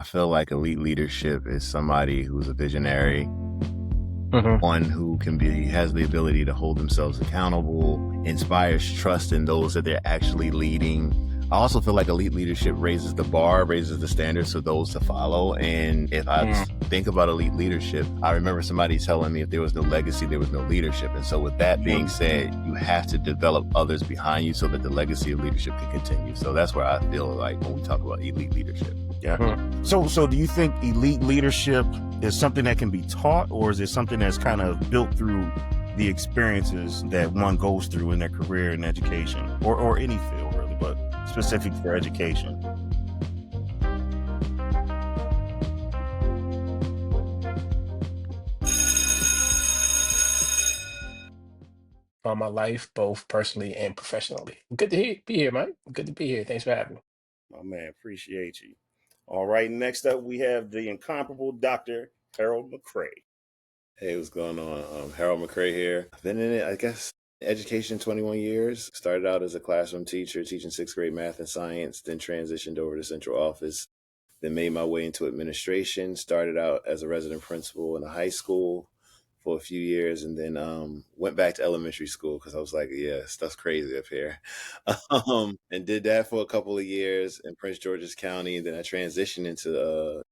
I feel like elite leadership is somebody who's a visionary, Mhm. one who has the ability to hold themselves accountable, inspires trust in those that they're actually leading. I also feel like elite leadership raises the bar, raises the standards for those to follow. And if I Mm. think about elite leadership, I remember somebody telling me if there was no legacy, there was no leadership. And so with that being said, you have to develop others behind you so that the legacy of leadership can continue. So that's where I feel like when we talk about elite leadership. Yeah. Mhm. So do you think elite leadership is something that can be taught, or is it something that's kind of built through the experiences that one goes through in their career and education, or any field really, but specific for education? All my life, both personally and professionally. Good to be here, Mike. Good to be here. Thanks for having me. My man, appreciate you. All right, next up we have the incomparable Dr. Harold McCray. Hey, what's going on? Harold McCray here. I've been in it, I guess, education 21 years. Started out as a classroom teacher, teaching sixth grade math and science, then transitioned over to central office, then made my way into administration. Started out as a resident principal in a high school for a few years, and then went back to elementary school because I was like, yeah, stuff's crazy up here. And did that for a couple of years in Prince George's County. And then I transitioned into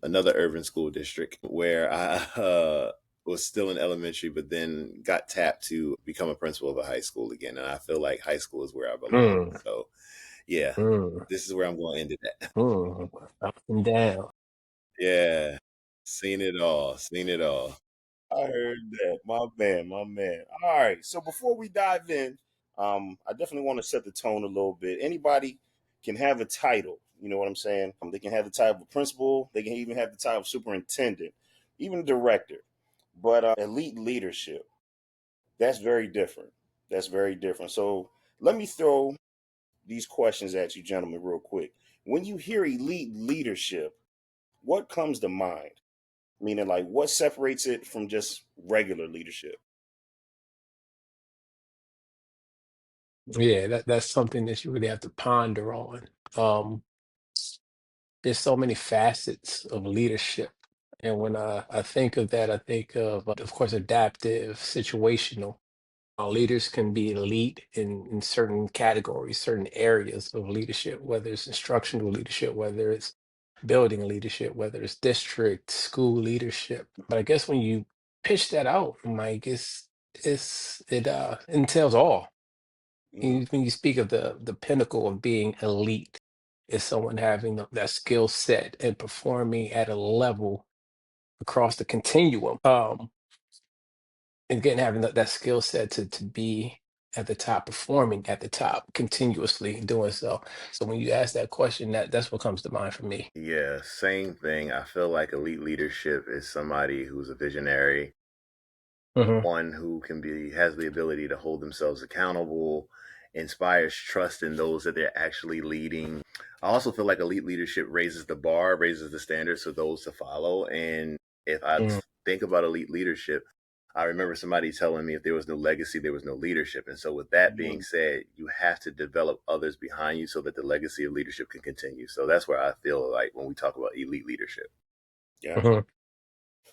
another urban school district where I was still in elementary, but then got tapped to become a principal of a high school again. And I feel like high school is where I belong. Mm. So, yeah, Mm. this is where I'm going to end it at. Mm. Up and down. Yeah, seen it all, seen it all. I heard that. My man, my man. All right. So before we dive in, I definitely want to set the tone a little bit. Anybody can have a title. You know what I'm saying? They can have the title of principal. They can even have the title of superintendent, even director. But elite leadership, that's very different. That's very different. So let me throw these questions at you, gentlemen, real quick. When you hear elite leadership, what comes to mind? Meaning, like, what separates it from just regular leadership? Yeah, that's something that you really have to ponder on. Um, there's so many facets of leadership. And when I think of that, I think of course, adaptive, situational. Leaders can be elite in certain categories, certain areas of leadership, whether it's instructional leadership, whether it's building leadership, whether it's district, school leadership. But I guess when you pitch that out, Mike, it entails all. Mm, And when you speak of the pinnacle of being elite, is someone having that skill set and performing at a level across the continuum. And again, having that skill set to be at the top, performing at the top continuously doing so. So when you ask that question, that's what comes to mind for me. Yeah, same thing. I feel like elite leadership is somebody who's a visionary, Hmm. one who has the ability to hold themselves accountable, inspires trust in those that they're actually leading. I also feel like elite leadership raises the bar, raises the standards for those to follow. And if I Mm. think about elite leadership, I remember somebody telling me if there was no legacy, there was no leadership. And so with that being mm, said, you have to develop others behind you so that the legacy of leadership can continue. So that's where I feel like when we talk about elite leadership. gotcha. Hmm.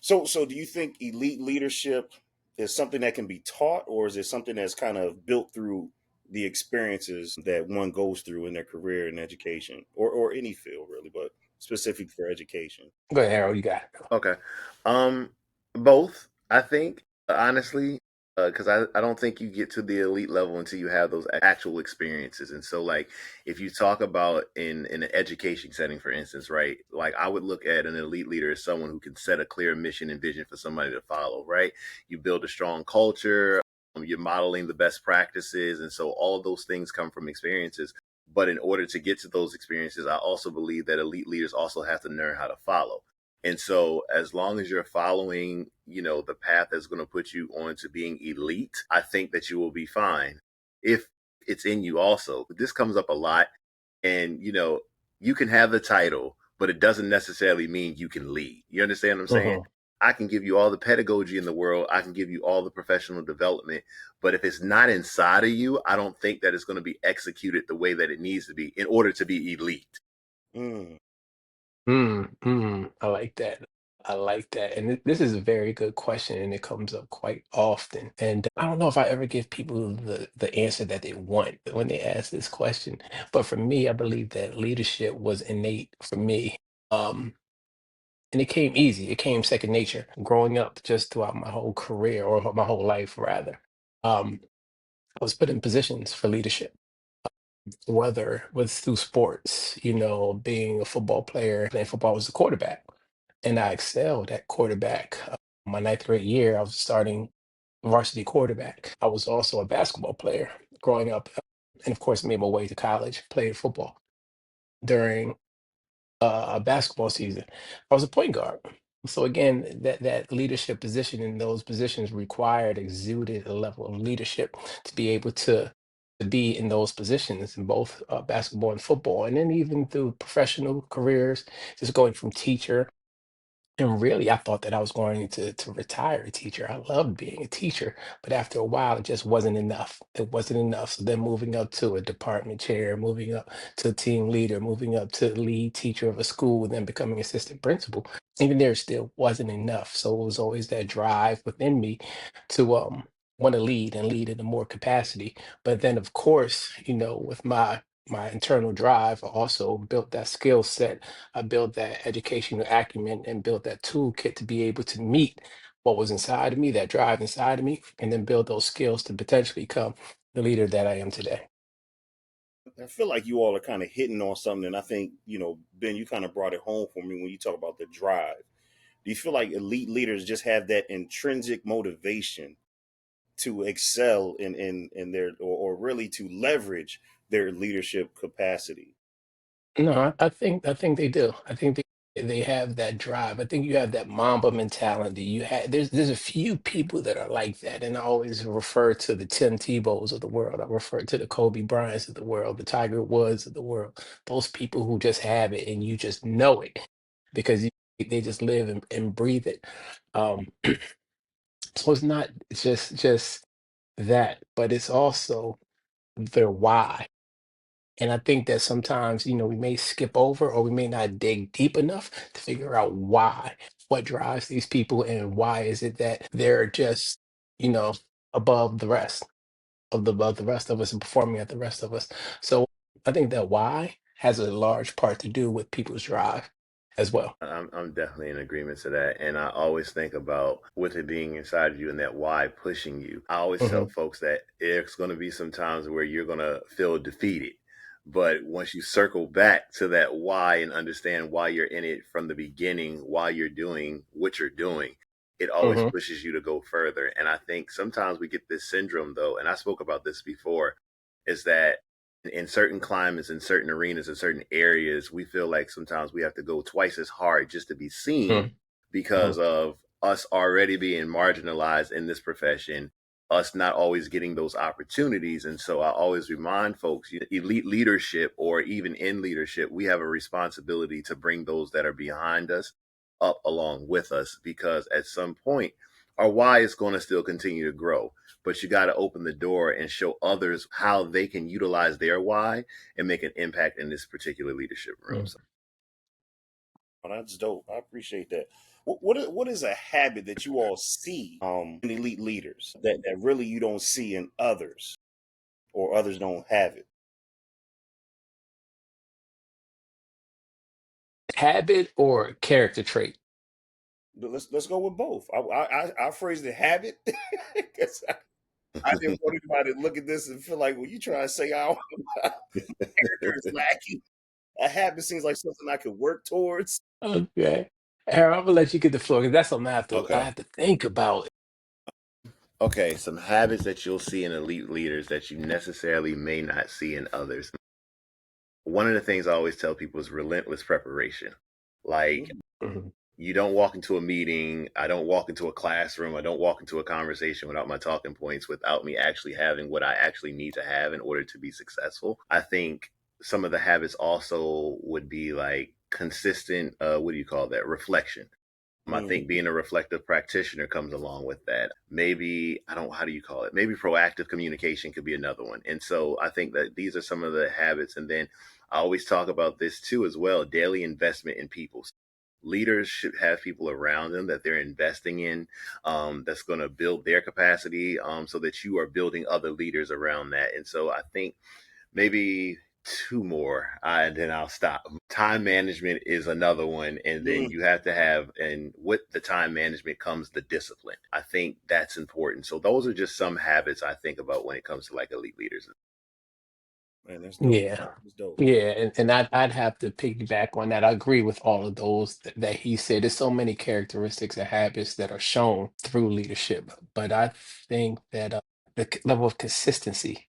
So do you think elite leadership is something that can be taught, or is it something that's kind of built through the experiences that one goes through in their career and education, or any field really, but specific for education? Go ahead, Harold, you got it. Okay. Um, both, I think, honestly, because I don't think you get to the elite level until you have those actual experiences. And so, like, if you talk about in an education setting, for instance, right? Like, I would look at an elite leader as someone who can set a clear mission and vision for somebody to follow, right? You build a strong culture, you're modeling the best practices. And so, all of those things come from experiences. But in order to get to those experiences, I also believe that elite leaders also have to learn how to follow. And so, as long as you're following, the path that's going to put you on to being elite, I think that you will be fine if it's in you also. But this comes up a lot. And, you can have the title, but it doesn't necessarily mean you can lead. You understand what I'm saying? Hmm. I can give you all the pedagogy in the world, I can give you all the professional development. But if it's not inside of you, I don't think that it's going to be executed the way that it needs to be in order to be elite. Mm. I like that. I like that. And this is a very good question, and it comes up quite often. And I don't know if I ever give people the answer that they want when they ask this question. But for me, I believe that leadership was innate for me. Um, and it came easy. It came second nature. Growing up just throughout my whole career, or my whole life rather, I was put in positions for leadership, whether it was through sports, being a football player, playing football, I was a quarterback, and I excelled at quarterback. My ninth grade year, I was starting varsity quarterback. I was also a basketball player growing up, and of course, made my way to college, played football. During a basketball season, I was a point guard. So again, that leadership position in those positions required, exuded a level of leadership to be able to be in those positions in both basketball and football, and then even through professional careers, just going from teacher. And really, I thought that I was going to retire a teacher. I loved being a teacher, but after a while, it just wasn't enough. It wasn't enough. So then moving up to a department chair, moving up to team leader, moving up to lead teacher of a school, and then becoming assistant principal, even there still wasn't enough. So it was always that drive within me to want to lead and lead in a more capacity. But then, of course, with my internal drive, I also built that skill set. I built that educational acumen and built that toolkit to be able to meet what was inside of me, that drive inside of me, and then build those skills to potentially become the leader that I am today. I feel like you all are kind of hitting on something, and I think Ben, you kind of brought it home for me when you talk about the drive. Do you feel like elite leaders just have that intrinsic motivation to excel in their or really to leverage their leadership capacity? No, I think they do. I think they have that drive. I think you have that Mamba mentality. There's a few people that are like that, and I always refer to the Tim Tebows of the world. I refer to the Kobe Bryants of the world, the Tiger Woods of the world. Those people who just have it, and you just know it because they just live and breathe it. Um, so it's not just that, but it's also their why. And I think that sometimes, we may skip over or we may not dig deep enough to figure out why, what drives these people, and why is it that they're just, you know, above the rest above the rest of us and performing at the rest of us. So I think that why has a large part to do with people's drive as well. I'm definitely in agreement to that. And I always think about with it being inside of you and that why pushing you. I always tell Hmm. folks that there's going to be some times where you're going to feel defeated. But once you circle back to that why and understand why you're in it from the beginning, why you're doing what you're doing, it always Hmm. pushes you to go further. And I think sometimes we get this syndrome, though, and I spoke about this before, is that in certain climates, in certain arenas, in certain areas, we feel like sometimes we have to go twice as hard just to be seen Hmm. because of us already being marginalized in this profession, us not always getting those opportunities. And so I always remind folks, elite leadership or even in leadership, we have a responsibility to bring those that are behind us up along with us because at some point, our why is going to still continue to grow, but you got to open the door and show others how they can utilize their why and make an impact in this particular leadership room. Hmm. So Oh, that's dope. I appreciate that. What is a habit that you all see in elite leaders that really you don't see in others or others don't have it? Habit or character trait? But let's go with both. I phrase the habit because I didn't want anybody to look at this and feel like, well, you trying to say our character is lacking. A habit seems like something I could work towards. Okay. Aaron, I'm gonna let you get the floor because that's something I okay. have to think about. Okay, some habits that you'll see in elite leaders that you necessarily may not see in others. One of the things I always tell people is relentless preparation. Like Mhm. Mhm. you don't walk into a meeting, I don't walk into a classroom, I don't walk into a conversation without my talking points, without me actually having what I actually need to have in order to be successful. I think some of the habits also would be like consistent, what do you call that? Reflection. I think Mhm. being a reflective practitioner comes along with that. Maybe, I don't, how do you call it? Maybe proactive communication could be another one. And so I think that these are some of the habits. And then I always talk about this too as well. Daily investment in people. Leaders should have people around them that they're investing in, that's going to build their capacity, so that you are building other leaders around that. And so I think maybe two more, and then I'll stop. Time management is another one, and then Mm, you have to have, and with the time management comes the discipline. I think that's important. So those are just some habits I think about when it comes to like elite leaders. man, that's dope. Yeah. That's dope. Yeah, and I'd have to piggyback on that. I agree with all of those that he said. There's so many characteristics and habits that are shown through leadership, but I think that level of consistency,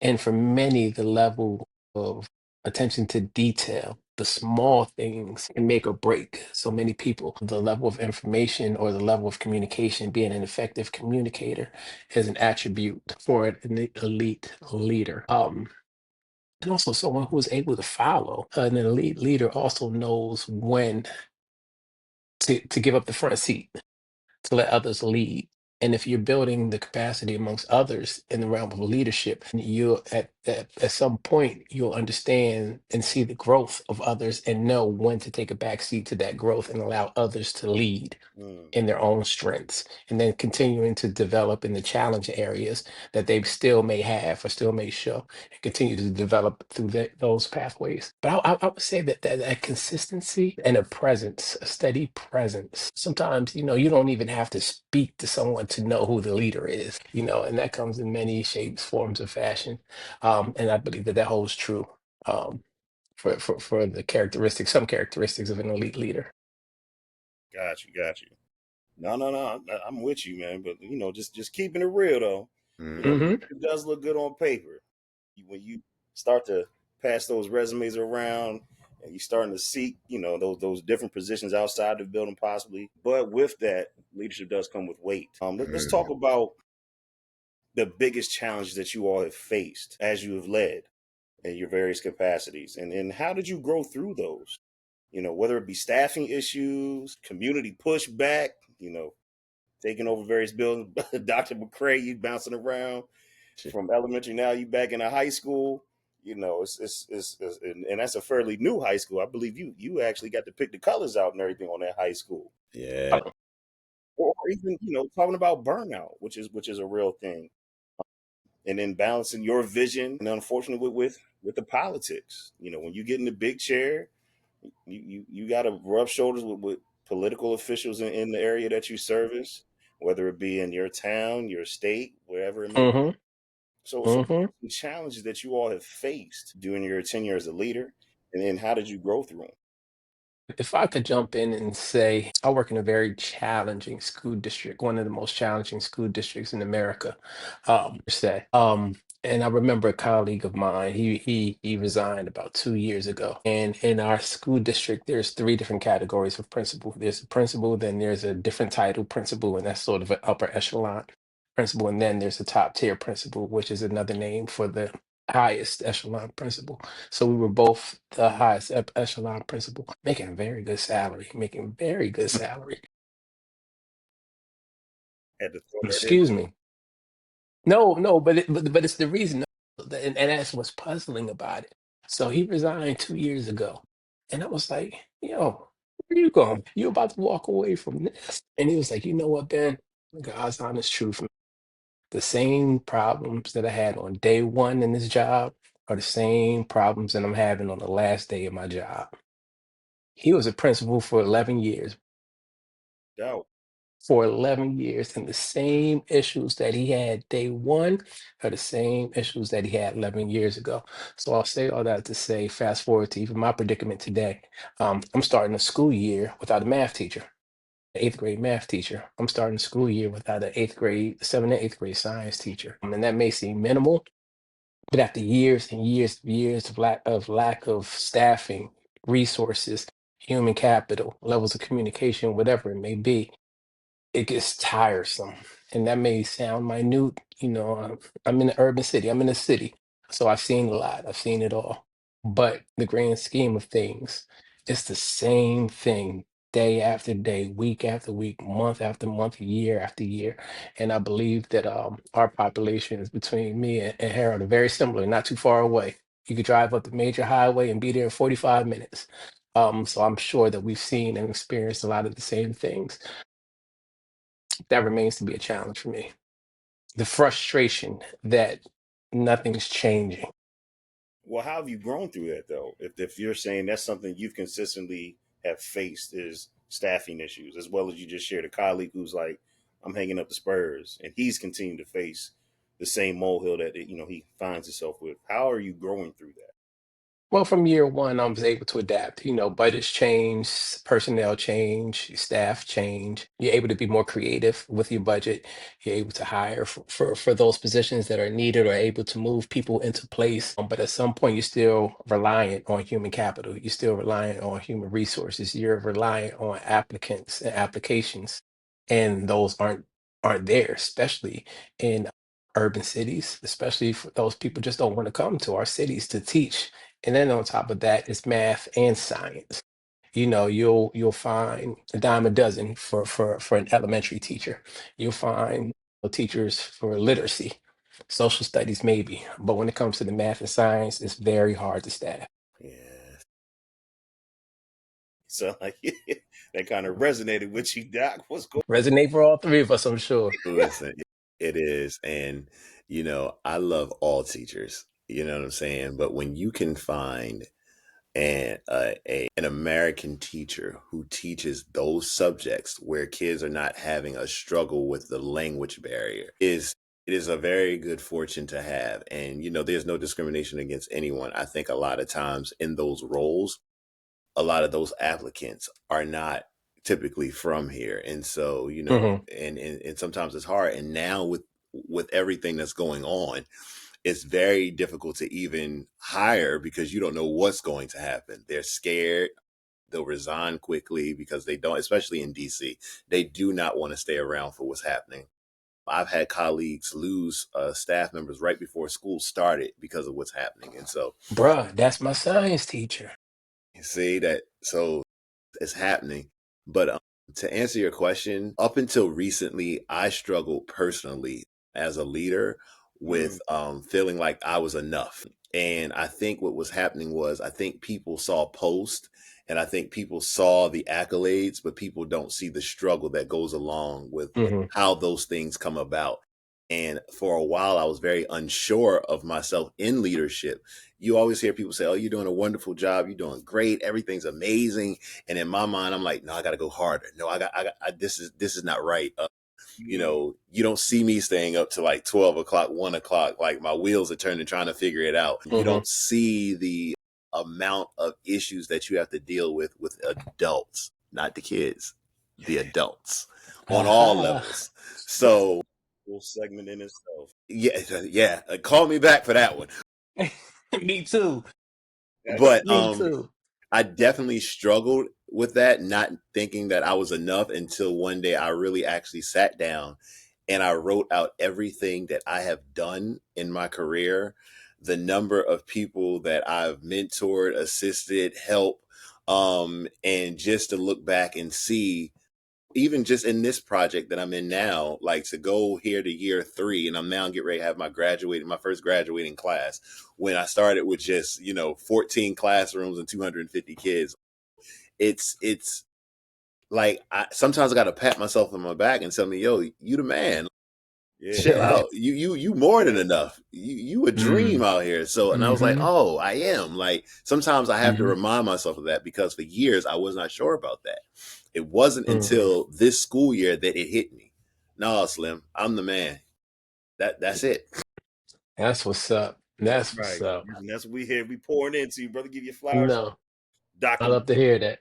and for many, the level of attention to detail, the small things can make or break so many people. The level of information or the level of communication, being an effective communicator, is an attribute for an elite leader. And also someone who is able to follow. An elite leader also knows when to give up the front seat, to let others lead. And if you're building the capacity amongst others in the realm of leadership, you at some point you'll understand and see the growth of others and know when to take a back seat to that growth and allow others to lead Mm, in their own strengths, and then continuing to develop in the challenge areas that they still may have or still may show, and continue to develop through those pathways. But I would say that consistency and a presence, a steady presence. Sometimes, you don't even have to speak to someone to know who the leader is, and that comes in many shapes, forms, of fashion. And I believe that holds true. Um, for the characteristics, some characteristics of an elite leader. got you. Got you. No, no, no. I'm with you, man. But just keeping it real though. Mm-hmm. It does look good on paper. When you start to pass those resumes around and you starting to seek, those different positions outside the building possibly. But with that, leadership does come with weight. Let's Mm-hmm. talk about the biggest challenges that you all have faced as you have led in your various capacities, and how did you grow through those? Whether it be staffing issues, community pushback, taking over various buildings. Dr. McCray, you bouncing around from elementary, now you back in a high school. And that's a fairly new high school. I believe you actually got to pick the colors out and everything on that high school, Yeah. or even talking about burnout, which is a real thing, and then balancing your vision and unfortunately with the politics. When you get in the big chair, you got to rub shoulders with political officials in the area that you service, whether it be in your town, your state, wherever it may be. Hmm. So Hmm. the challenges that you all have faced during your tenure as a leader, and then how did you grow through them? If I could jump in and say, I work in a very challenging school district, one of the most challenging school districts in America, per se. And I remember a colleague of mine, he resigned about 2 years ago. And in our school district, there's three different categories of principal. There's a principal, then there's a different title principal, and that's sort of an upper echelon principal. And then there's a top tier principal, which is another name for the highest echelon principal. So we were both the highest echelon principal, making a very good salary, making very good salary. Had to throw that in Excuse me. No, no, but it's the reason, and that's what's puzzling about it. So he resigned 2 years ago, and I was like, "Yo, where you going? You about to walk away from this?" And he was like, "You know what, Ben? God's honest truth. The same problems that I had on day one in this job are the same problems that I'm having on the last day of my job." He was a principal for 11 years, doubt. and the same issues that he had day one are the same issues that he had 11 years ago. So I'll say all that to say, fast forward to even my predicament today. I'm starting a school year without a math teacher, eighth grade math teacher. I'm starting a school year without an eighth grade, seventh and eighth grade science teacher. And that may seem minimal, but after years and years and years of lack of staffing, resources, human capital, levels of communication, whatever it may be, it gets tiresome. And that may sound minute, I'm in an urban city, I'm in a city. So I've seen a lot, I've seen it all. But the grand scheme of things, it's the same thing day after day, week after week, month after month, year after year. And I believe that our population is between me and Harold are very similar, not too far away. You could drive up the major highway and be there in 45 minutes. So I'm sure that we've seen and experienced a lot of the same things. That remains to be a challenge for me. The frustration that nothing's changing. Well, how have you grown through that though? If you're saying that's something you've consistently have faced is staffing issues, as well as you just shared a colleague who's like, I'm hanging up the Spurs, and he's continuing to face the same molehill that he finds himself with. How are you growing through that? Well, from year one, I was able to adapt. Budgets change, personnel change, staff change. You're able to be more creative with your budget. You're able to hire for those positions that are needed or able to move people into place. But at some point, you're still reliant on human capital. You're still reliant on human resources. You're reliant on applicants and applications, and those aren't there, especially in urban cities, especially for those people just don't want to come to our cities to teach, and then on top of that, it's math and science. You'll find a dime a dozen for an elementary teacher. You'll find teachers for literacy, social studies maybe, but when it comes to the math and science, it's very hard to staff. Yeah. So like that kind of resonated with you, Doc. What's going Resonate for all three of us, I'm sure. Listen, it is. And, I love all teachers, you know what I'm saying? But when you can find an American teacher who teaches those subjects where kids are not having a struggle with the language barrier, it is a very good fortune to have. And, there's no discrimination against anyone. I think a lot of times in those roles, a lot of those applicants are not typically from here. And so, Hmm. and sometimes it's hard. And now with everything that's going on, it's very difficult to even hire because you don't know what's going to happen. They're scared. They'll resign quickly because they don't, especially in DC, they do not want to stay around for what's happening. I've had colleagues lose staff members right before school started because of what's happening. And so, Bruh, that's my science teacher. you see that. So is happening. But to answer your question, up until recently, I struggled personally as a leader with on? feeling like I was enough. And I think what was happening was I think people saw post and I think people saw the accolades, but people don't see the struggle that goes along with Hmm. how those things come about. And for a while, I was very unsure of myself in leadership. You always hear people say, "Oh, you're doing a wonderful job. You're doing great. Everything's amazing." And in my mind, I'm like, "No, I got to go harder. No, this is not right." You don't see me staying up to like 12 o'clock, 1 o'clock. Like my wheels are turning, trying to figure it out. You Hmm. don't see the amount of issues that you have to deal with adults, not the kids, the adults on all Aha. levels. That's So a whole segment in itself. yeah, yeah. Call me back for that one. Me too. But Me too. I definitely struggled with that, not thinking that I was enough until one day I really actually sat down and I wrote out everything that I have done in my career, the number of people that I've mentored, assisted, helped, and just to look back and see, even just in this project that I'm in now, like to go here to year 3, and I'm now getting ready to have my first graduating class. When I started with just 14 classrooms and 250 kids, it's like sometimes I got to pat myself on my back and tell me, "Yo, you the man. Chill Yeah, out. You more than yeah. enough. You a dream Mm. out here." So, and I was like, Hmm. "Oh, I am." Like sometimes I have to Hmm. remind myself of that because for years I was not sure about that. It wasn't Hmm. until this school year that it hit me. No, Slim, I'm the man. That's it. That's what's up. That's That's what's right. up. And that's what we here. We pouring into you, brother. Give you flowers. No, I love to Documentation. hear that.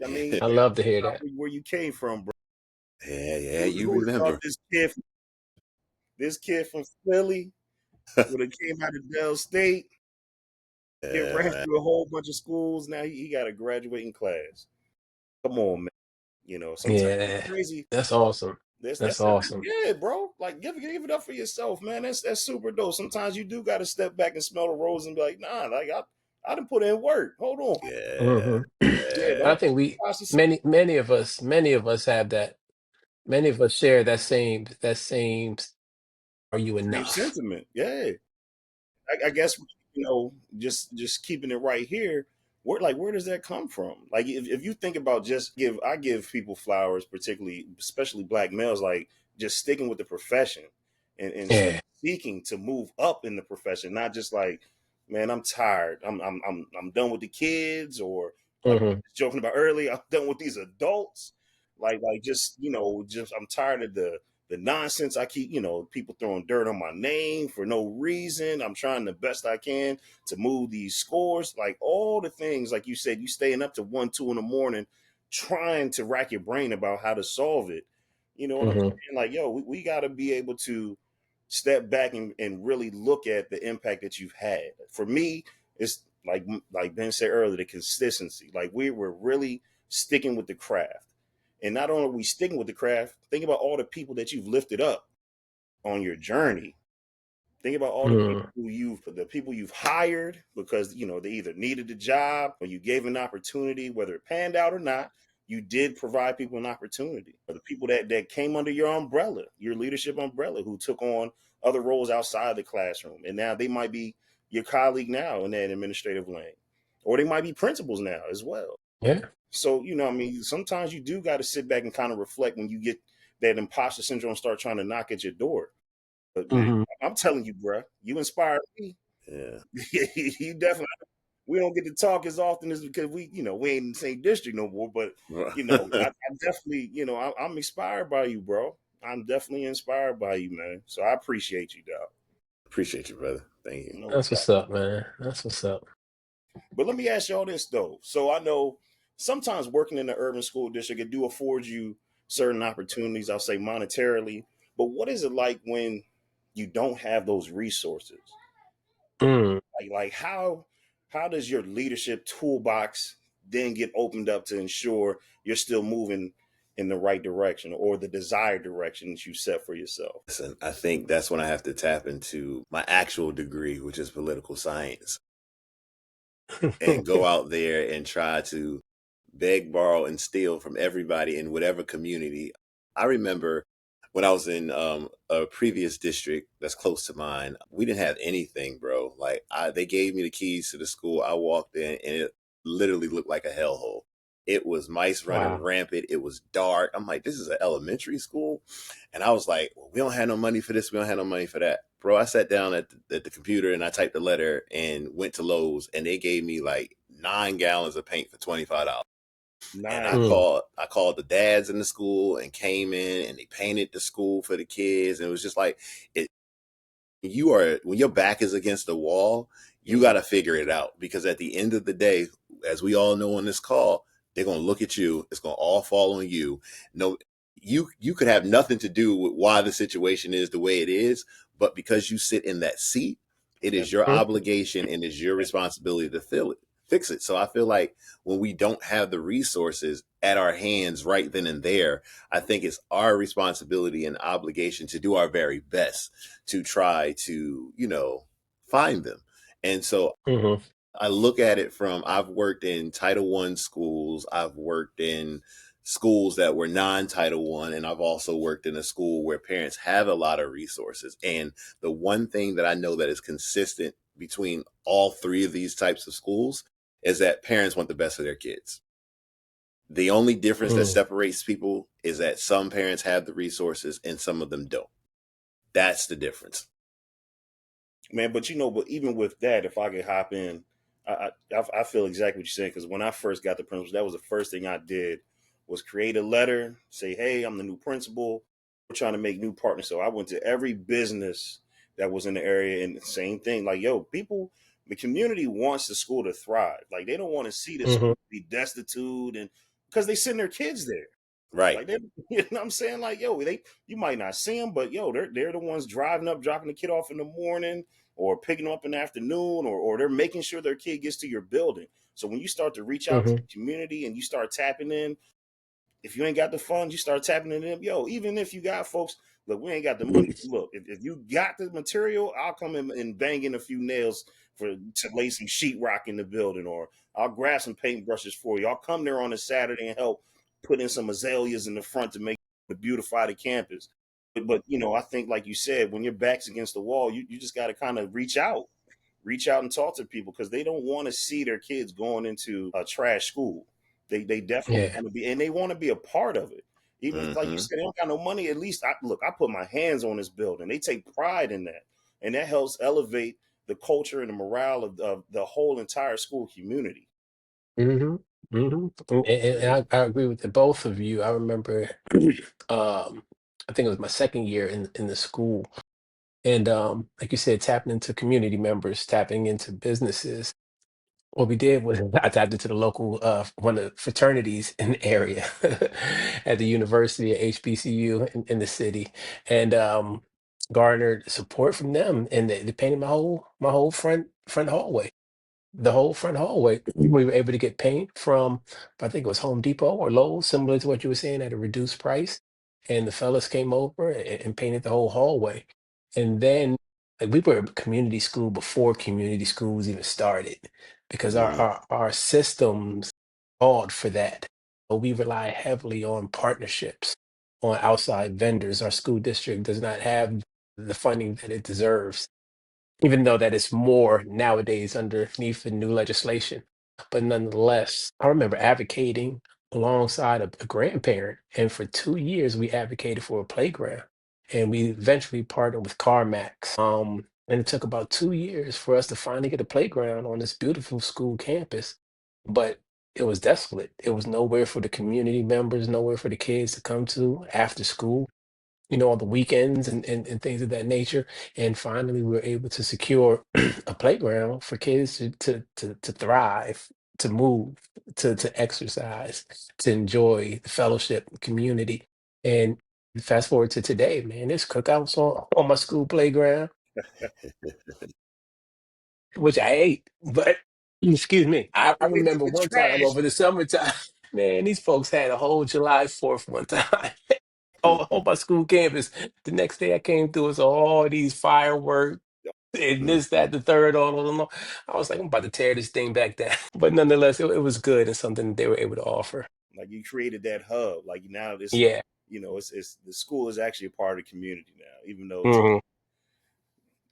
I mean, I love to hear that. where you came from, bro. Yeah, yeah, Who you would have thought remember. this kid from Philly would have came out of Dell State, get ran Yeah, through a whole bunch of schools. Now he got a graduating class. Come on, man. Sometimes it's Yeah, crazy. that's awesome. That's That's awesome. yeah, bro. Like give it up for yourself, man. That's super dope. Sometimes you do got to step back and smell the rose and be like, nah, like I didn't put in work. Hold on. yeah, Hmm. Yeah, yeah. I don't think we watch the many of us have that. Many of us share that same. Are you same enough? sentiment. Yeah. I guess just keeping it right here. Where does that come from? Like if you think about I give people flowers, particularly especially black males, like just sticking with the profession and Yeah. seeking to move up in the profession, not just like, man, I'm tired. I'm done with the kids, or like we Hmm. were just joking about earlier, I'm done with these adults. Just just I'm tired of the nonsense. I keep, people throwing dirt on my name for no reason. I'm trying the best I can to move these scores, like all the things, like you said, you staying up to 1, 2 in the morning, trying to rack your brain about how to solve it. You know what I'm Hmm. saying? Like, yo, we got to be able to step back and really look at the impact that you've had. For me, it's like Ben said earlier, the consistency. Like we were really sticking with the craft. And not only are we sticking with the craft, think about all the people that you've lifted up on your journey. Think about all Hmm. the people you've hired because they either needed a job or you gave an opportunity, whether it panned out or not. You did provide people an opportunity. Or the people that came under your umbrella, your leadership umbrella, who took on other roles outside the classroom, and now they might be your colleague now in that administrative lane, or they might be principals now as well. Yeah. So, I mean, sometimes you do got to sit back and kind of reflect when you get that imposter syndrome start trying to knock at your door. But man, Hmm. I'm telling you, bruh, you inspired me. Yeah. You definitely, we don't get to talk as often as because we ain't in the same district no more. But, I definitely, I'm inspired by you, bro. I'm definitely inspired by you, man. So I appreciate you, dog. Appreciate you, brother. Thank you. No That's doubt. what's up, man. That's what's up. But let me ask y'all this though. So I know sometimes working in the urban school district, it do afford you certain opportunities, I'll say monetarily. But what is it like when you don't have those resources? Mm. Like how does your leadership toolbox then get opened up to ensure you're still moving in the right direction or the desired direction that you set for yourself? Listen, I think that's when I have to tap into my actual degree, which is political science, and go out there and try to beg, borrow, and steal from everybody in whatever community. I remember when I was in a previous district that's close to mine, we didn't have anything, bro. They gave me the keys to the school. I walked in, and it literally looked like a hellhole. It was mice running Wow. rampant. It was dark. I'm like, this is an elementary school, and I was like, well, we don't have no money for this. We don't have no money for that, bro. I sat down at the computer and I typed a letter and went to Lowe's, and they gave me like 9 gallons of paint for $25. And I Nine. Mm. called the dads in the school and came in and they painted the school for the kids. And it was just like it when your back is against the wall, you Mm. got to figure it out, because at the end of the day, as we all know on this call, they're going to look at you. It's going to all fall on you. No, you could have nothing to do with why the situation is the way it is, but because you sit in that seat, it That's is your Mm. obligation and it's your responsibility to fix it. So I feel like when we don't have the resources at our hands right then and there, I think it's our responsibility and obligation to do our very best to try to, find them. And so Hmm. I look at it from, I've worked in Title I schools, I've worked in schools that were non-Title I, and I've also worked in a school where parents have a lot of resources. And the one thing that I know that is consistent between all three of these types of schools is that parents want the best for their kids. The only difference that Mm. separates people is that some parents have the resources and some of them don't. That's the difference. Man, but but even with that, if I could hop in, I feel exactly what you're saying because when I first got the principal, that was the first thing I did was create a letter, say, "Hey, I'm the new principal. We're trying to make new partners." So I went to every business that was in the area, and the same thing, like, yo, people, the community wants the school to thrive. Like they don't want to see the Hmm. school be destitute, and because they send their kids there. Right. Like they, you know what I'm saying? Like, yo, you might not see them, but yo, they're the ones driving up, dropping the kid off in the morning, or picking them up in the afternoon, or they're making sure their kid gets to your building. So when you start to reach out to Hmm. the community and you start tapping in, if you ain't got the funds, you start tapping into them. Yo, even if you got folks, look, we ain't got the money. Look, if you got the material, I'll come in and bang in a few nails to lay some sheetrock in the building, or I'll grab some paintbrushes for you. I'll come there on a Saturday and help put in some azaleas in the front to make to beautify the campus. But I think like you said, when your back's against the wall, you just got to kind of reach out. reach out and talk to people because they don't want to see their kids going into a trash school. They definitely Yeah. want to be, and they want to be a part of it. Even if, like you Mm-hmm. said, they don't got no money. At least I put my hands on this building. They take pride in that, and that helps elevate the culture and the morale of the whole entire school community. Hmm. Hmm. And I agree with the both of you. I remember, I think it was my second year in the school, and like you said, tapping into community members, tapping into businesses. What we did was I tapped into the local one of the fraternities in the area at the university at HBCU in the city, and garnered support from them, and they painted my whole front hallway. The whole front hallway. We were able to get paint from, I think it was Home Depot or Lowe's, similar to what you were saying, at a reduced price. And the fellas came over and painted the whole hallway. And then, like, we were a community school before community schools even started, because our Mm-hmm. our, our systems called for that. So we rely heavily on partnerships, on outside vendors. Our school district does not have the funding that it deserves, even though that is more nowadays underneath the new legislation. But nonetheless, I remember advocating alongside a grandparent, and for 2 years we advocated for a playground, and we eventually partnered with CarMax. And it took about 2 years for us to finally get a playground on this beautiful school campus, but it was desolate. It was nowhere for the community members, nowhere for the kids to come to after school, on the weekends and things of that nature. And finally, we were able to secure a playground for kids to thrive, to move, to exercise, to enjoy the fellowship, community. And fast forward to today, man, there's cookouts on my school playground, which I ate. But excuse me, I You ate remember the one time trash. over the summertime, man, these folks had a whole July 4th one time. On my school campus. The next day I came through, it's all these fireworks and this, that, the third, all. I was like, I'm about to tear this thing back down. But nonetheless, it was good and something they were able to offer. Like you created that hub. Like now this, Yeah. it's the school is actually a part of the community now, even though Hmm.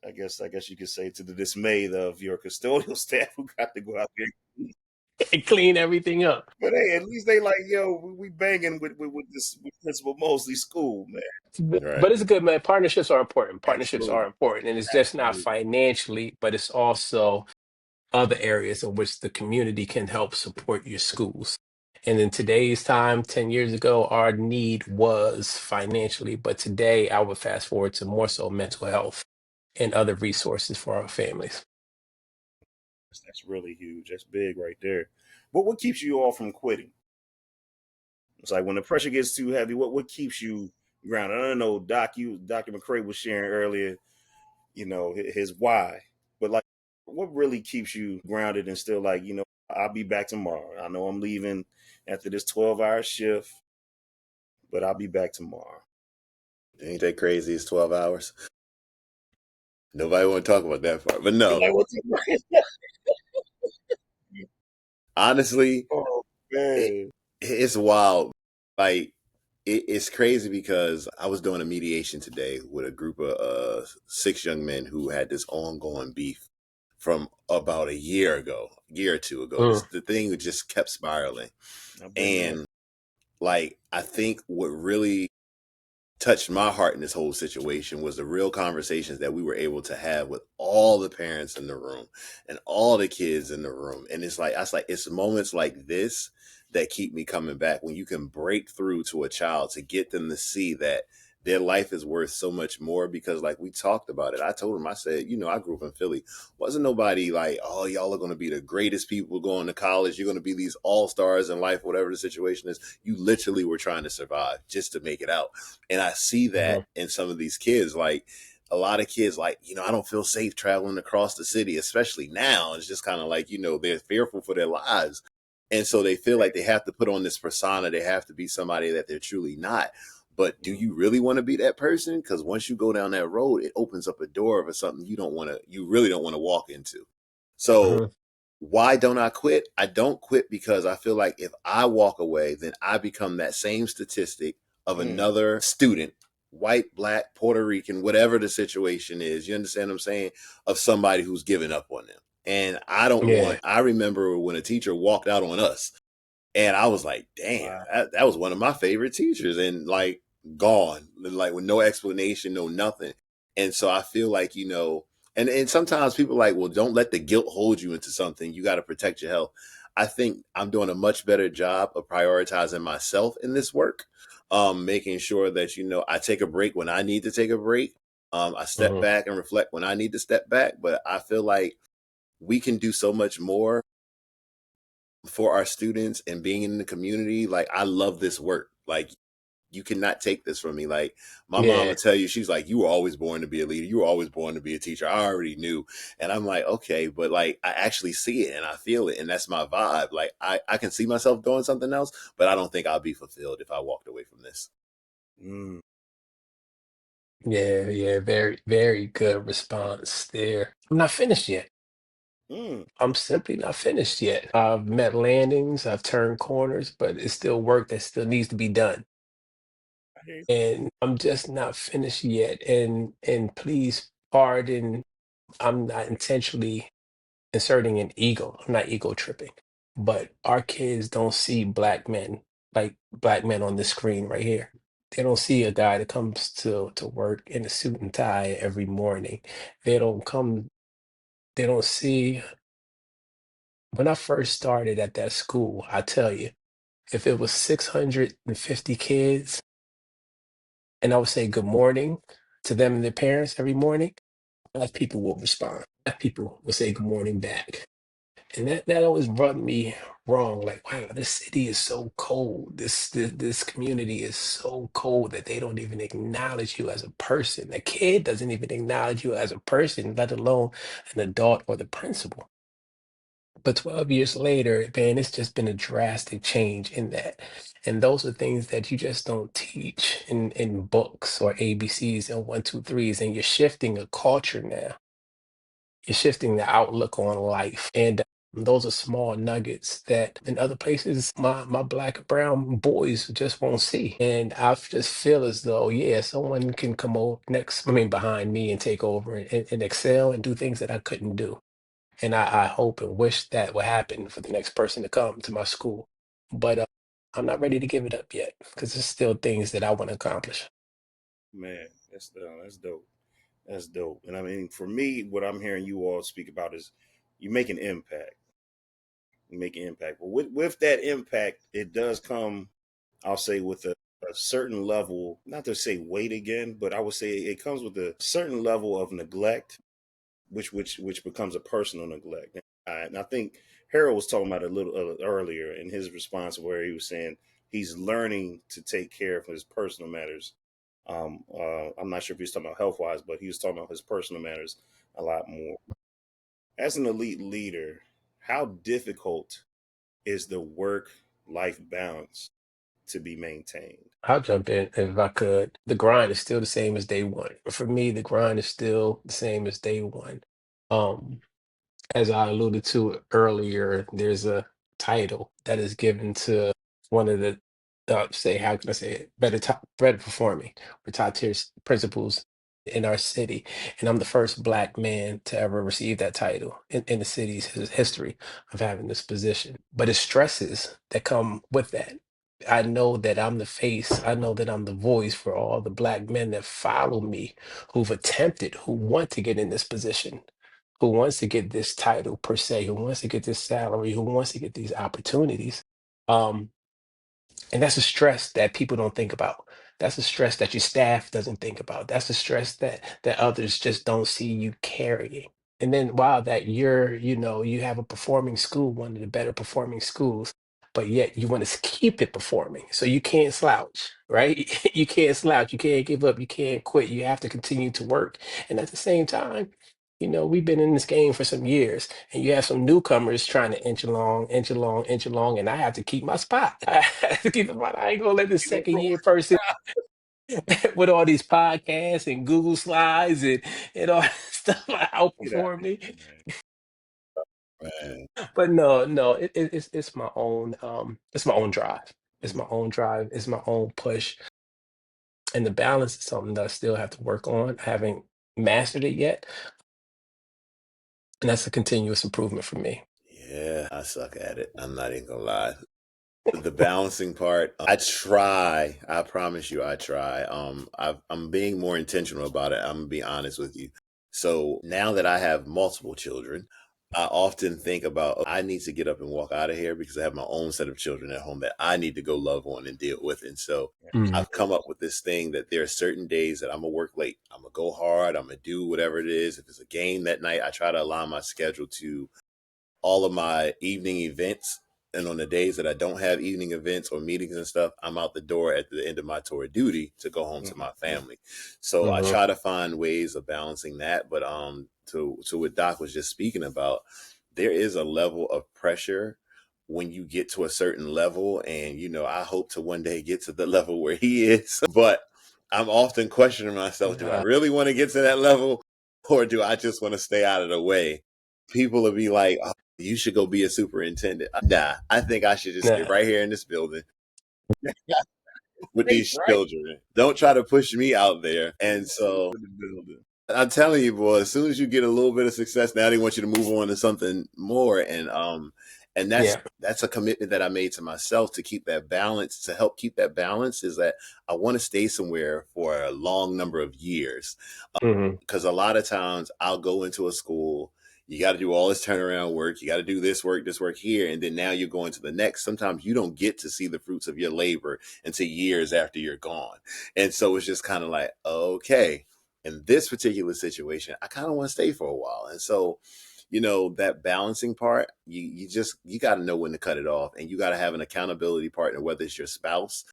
I guess you could say to the dismay of your custodial staff who got to go out there. And clean everything up. But hey, at least they like, yo, we banging with this with Principal Mosley School, man. But Right. it's good, man. Partnerships are important. Partnerships are Absolutely. important. And it's just not Absolutely. financially, but it's also other areas in which the community can help support your schools. And in today's time, 10 years ago, our need was financially, but today I would fast forward to more so mental health and other resources for our families. That's really huge. That's big right there. What keeps you all from quitting? It's like when the pressure gets too heavy, what keeps you grounded? I don't know, Dr. McCray was sharing earlier, his why. But like what really keeps you grounded and still like, I'll be back tomorrow. I know I'm leaving after this 12-hour shift, but I'll be back tomorrow. Ain't that crazy? It's 12 hours. Nobody want to talk about that part. But You're no, like, what's honestly, oh it, man. it's wild. Like, it's crazy because I was doing a mediation today with a group of 6 young men who had this ongoing beef from about a year or two ago. Mm, The thing just kept spiraling. I've been there. And like, I think what really touched my heart in this whole situation was the real conversations that we were able to have with all the parents in the room and all the kids in the room. And it's like, I was like, it's moments like this that keep me coming back, when you can break through to a child to get them to see that their life is worth so much more. Because like we talked about it, I told him, I said, I grew up in Philly. Wasn't nobody like, oh, y'all are going to be the greatest people going to college. You're going to be these all stars in life, whatever the situation is. You literally were trying to survive just to make it out. And I see that mhm, in some of these kids. Like a lot of kids, like, I don't feel safe traveling across the city, especially now. It's just kind of like, they're fearful for their lives. And so they feel like they have to put on this persona. They have to be somebody that they're truly not. But do you really want to be that person? Because once you go down that road, it opens up a door for something you really don't want to walk into. So mhm, why don't I quit? I don't quit because I feel like if I walk away, then I become that same statistic of Mm, another student white, black, Puerto Rican, whatever the situation is. You understand what I'm saying? Of somebody who's given up on them. And I don't Yeah, want, I remember when a teacher walked out on us and I was like, damn, Wow. that was one of my favorite teachers. And like, gone, like with no explanation, no nothing. And so I feel like, and sometimes people are like, well, don't let the guilt hold you into something. You got to protect your health. I think I'm doing a much better job of prioritizing myself in this work, making sure that, I take a break when I need to take a break. I step hmm, back and reflect when I need to step back. But I feel like we can do so much more for our students and being in the community. Like, I love this work. Like, you cannot take this from me. Like, my mom yeah, would tell you, she's like, you were always born to be a leader. You were always born to be a teacher. I already knew. And I'm like, okay, but like, I actually see it and I feel it. And that's my vibe. Like, I can see myself doing something else, but I don't think I'll be fulfilled if I walked away from this. Mm. yeah, yeah. Very, very good response there. I'm not finished yet. Mm. I'm simply not finished yet. I've met landings, I've turned corners, but it's still work that still needs to be done. I hear you. And I'm just not finished yet. And please pardon, I'm not intentionally inserting an ego. I'm not ego tripping. But our kids don't see black men like black men on the screen right here. They don't see a guy that comes to work in a suit and tie every morning. They don't come, they don't see when I first started at that school, I tell you, if it was 650 kids and I would say good morning to them and their parents every morning, black people will respond. Black people will say good morning back. And that always rubbed me wrong. Like, wow, this city is so cold. This community is so cold that they don't even acknowledge you as a person. The kid doesn't even acknowledge you as a person, let alone an adult or the principal. But 12 years later, man, it's just been a drastic change in that. And those are things that you just don't teach in books or ABCs and one, two, threes. And you're shifting a culture now. You're shifting the outlook on life. And those are small nuggets that in other places my black and brown boys just won't see. And I just feel as though, yeah, someone can come over next, I mean, behind me and take over and excel and do things that I couldn't do. And I hope and wish that would happen for the next person to come to my school. But I'm not ready to give it up yet because there's still things that I want to accomplish. Man, that's dope. That's dope. And I mean, for me, what I'm hearing you all speak about is you make an impact. You make an impact. But with that impact, it does come, I'll say, with a certain level, not to say weight again, but I would say it comes with a certain level of neglect, which becomes a personal neglect. And I think Harold was talking about it a little earlier in his response, where he was saying he's learning to take care of his personal matters. I'm not sure if he's talking about health wise, but he was talking about his personal matters a lot more. As an elite leader, how difficult is the work life balance to be maintained? I'll jump in if I could. The grind is still the same as day one. For me, the grind is still the same as day one. Um, as I alluded to earlier, there's a title that is given to one of the, say, how can I say it, better performing or top tier principals in our city. And I'm the first Black man to ever receive that title in the city's history of having this position. But it's stresses that come with that. I know that I'm the face, I know that I'm the voice for all the Black men that follow me, who've attempted, who want to get in this position, who wants to get this title per se, who wants to get this salary, who wants to get these opportunities. Um, and that's a stress that people don't think about. That's a stress that your staff doesn't think about. That's a stress that others just don't see you carrying. And then while that you have a performing school, one of the better performing schools, but yet you want to keep it performing. So you can't slouch, right? You can't slouch, you can't give up, you can't quit. You have to continue to work. And at the same time, we've been in this game for some years, and you have some newcomers trying to inch along, inch along, inch along, and I have to keep my spot. I have to keep my spot. I ain't gonna let this You know, second year person with all these podcasts and Google Slides and all that stuff get out outperform of me. here, man. Man. But no, it's my own it's my own drive. It's Mm. my own drive. It's my own push. And the balance is something that I still have to work on. I haven't mastered it yet, and that's a continuous improvement for me. Yeah, I suck at it. I'm not even gonna lie. The balancing part, I try. I promise you, I try. I'm being more intentional about it. I'm gonna be honest with you. So now that I have multiple children, I often think about, I need to get up and walk out of here because I have my own set of children at home that I need to go love on and deal with. And so Mhm. I've come up with this thing that there are certain days that I'm gonna work late. I'm gonna go hard. I'm gonna do whatever it is. If it's a game that night, I try to align my schedule to all of my evening events. And on the days that I don't have evening events or meetings and stuff, I'm out the door at the end of my tour of duty to go home to my Mhm. family. So I Mhm. try to find ways of balancing that. But to what Doc was just speaking about, there is a level of pressure when you get to a certain level. And, I hope to one day get to the level where he is. But I'm often questioning myself, do I Uh, really want to get to that level? Or do I just want to stay out of the way? People will be like, oh, you should go be a superintendent. Nah, I think I should just stay nah. right here in this building with Right, these right. children. Don't try to push me out there. And so In the building. I'm telling you, boy, as soon as you get a little bit of success, now they want you to move on to something more. And that's Yeah. that's a commitment that I made to myself to keep that balance, to help keep that balance, is that I want to stay somewhere for a long number of years. Hmm. Because a lot of times I'll go into a school, you got to do all this turnaround work, you got to do this work here, and then now you're going to the next. Sometimes you don't get to see the fruits of your labor until years after you're gone. And so it's just kind of like, okay, in this particular situation, I kind of want to stay for a while. And so, that balancing part, you got to know when to cut it off, and you got to have an accountability partner, whether it's your spouse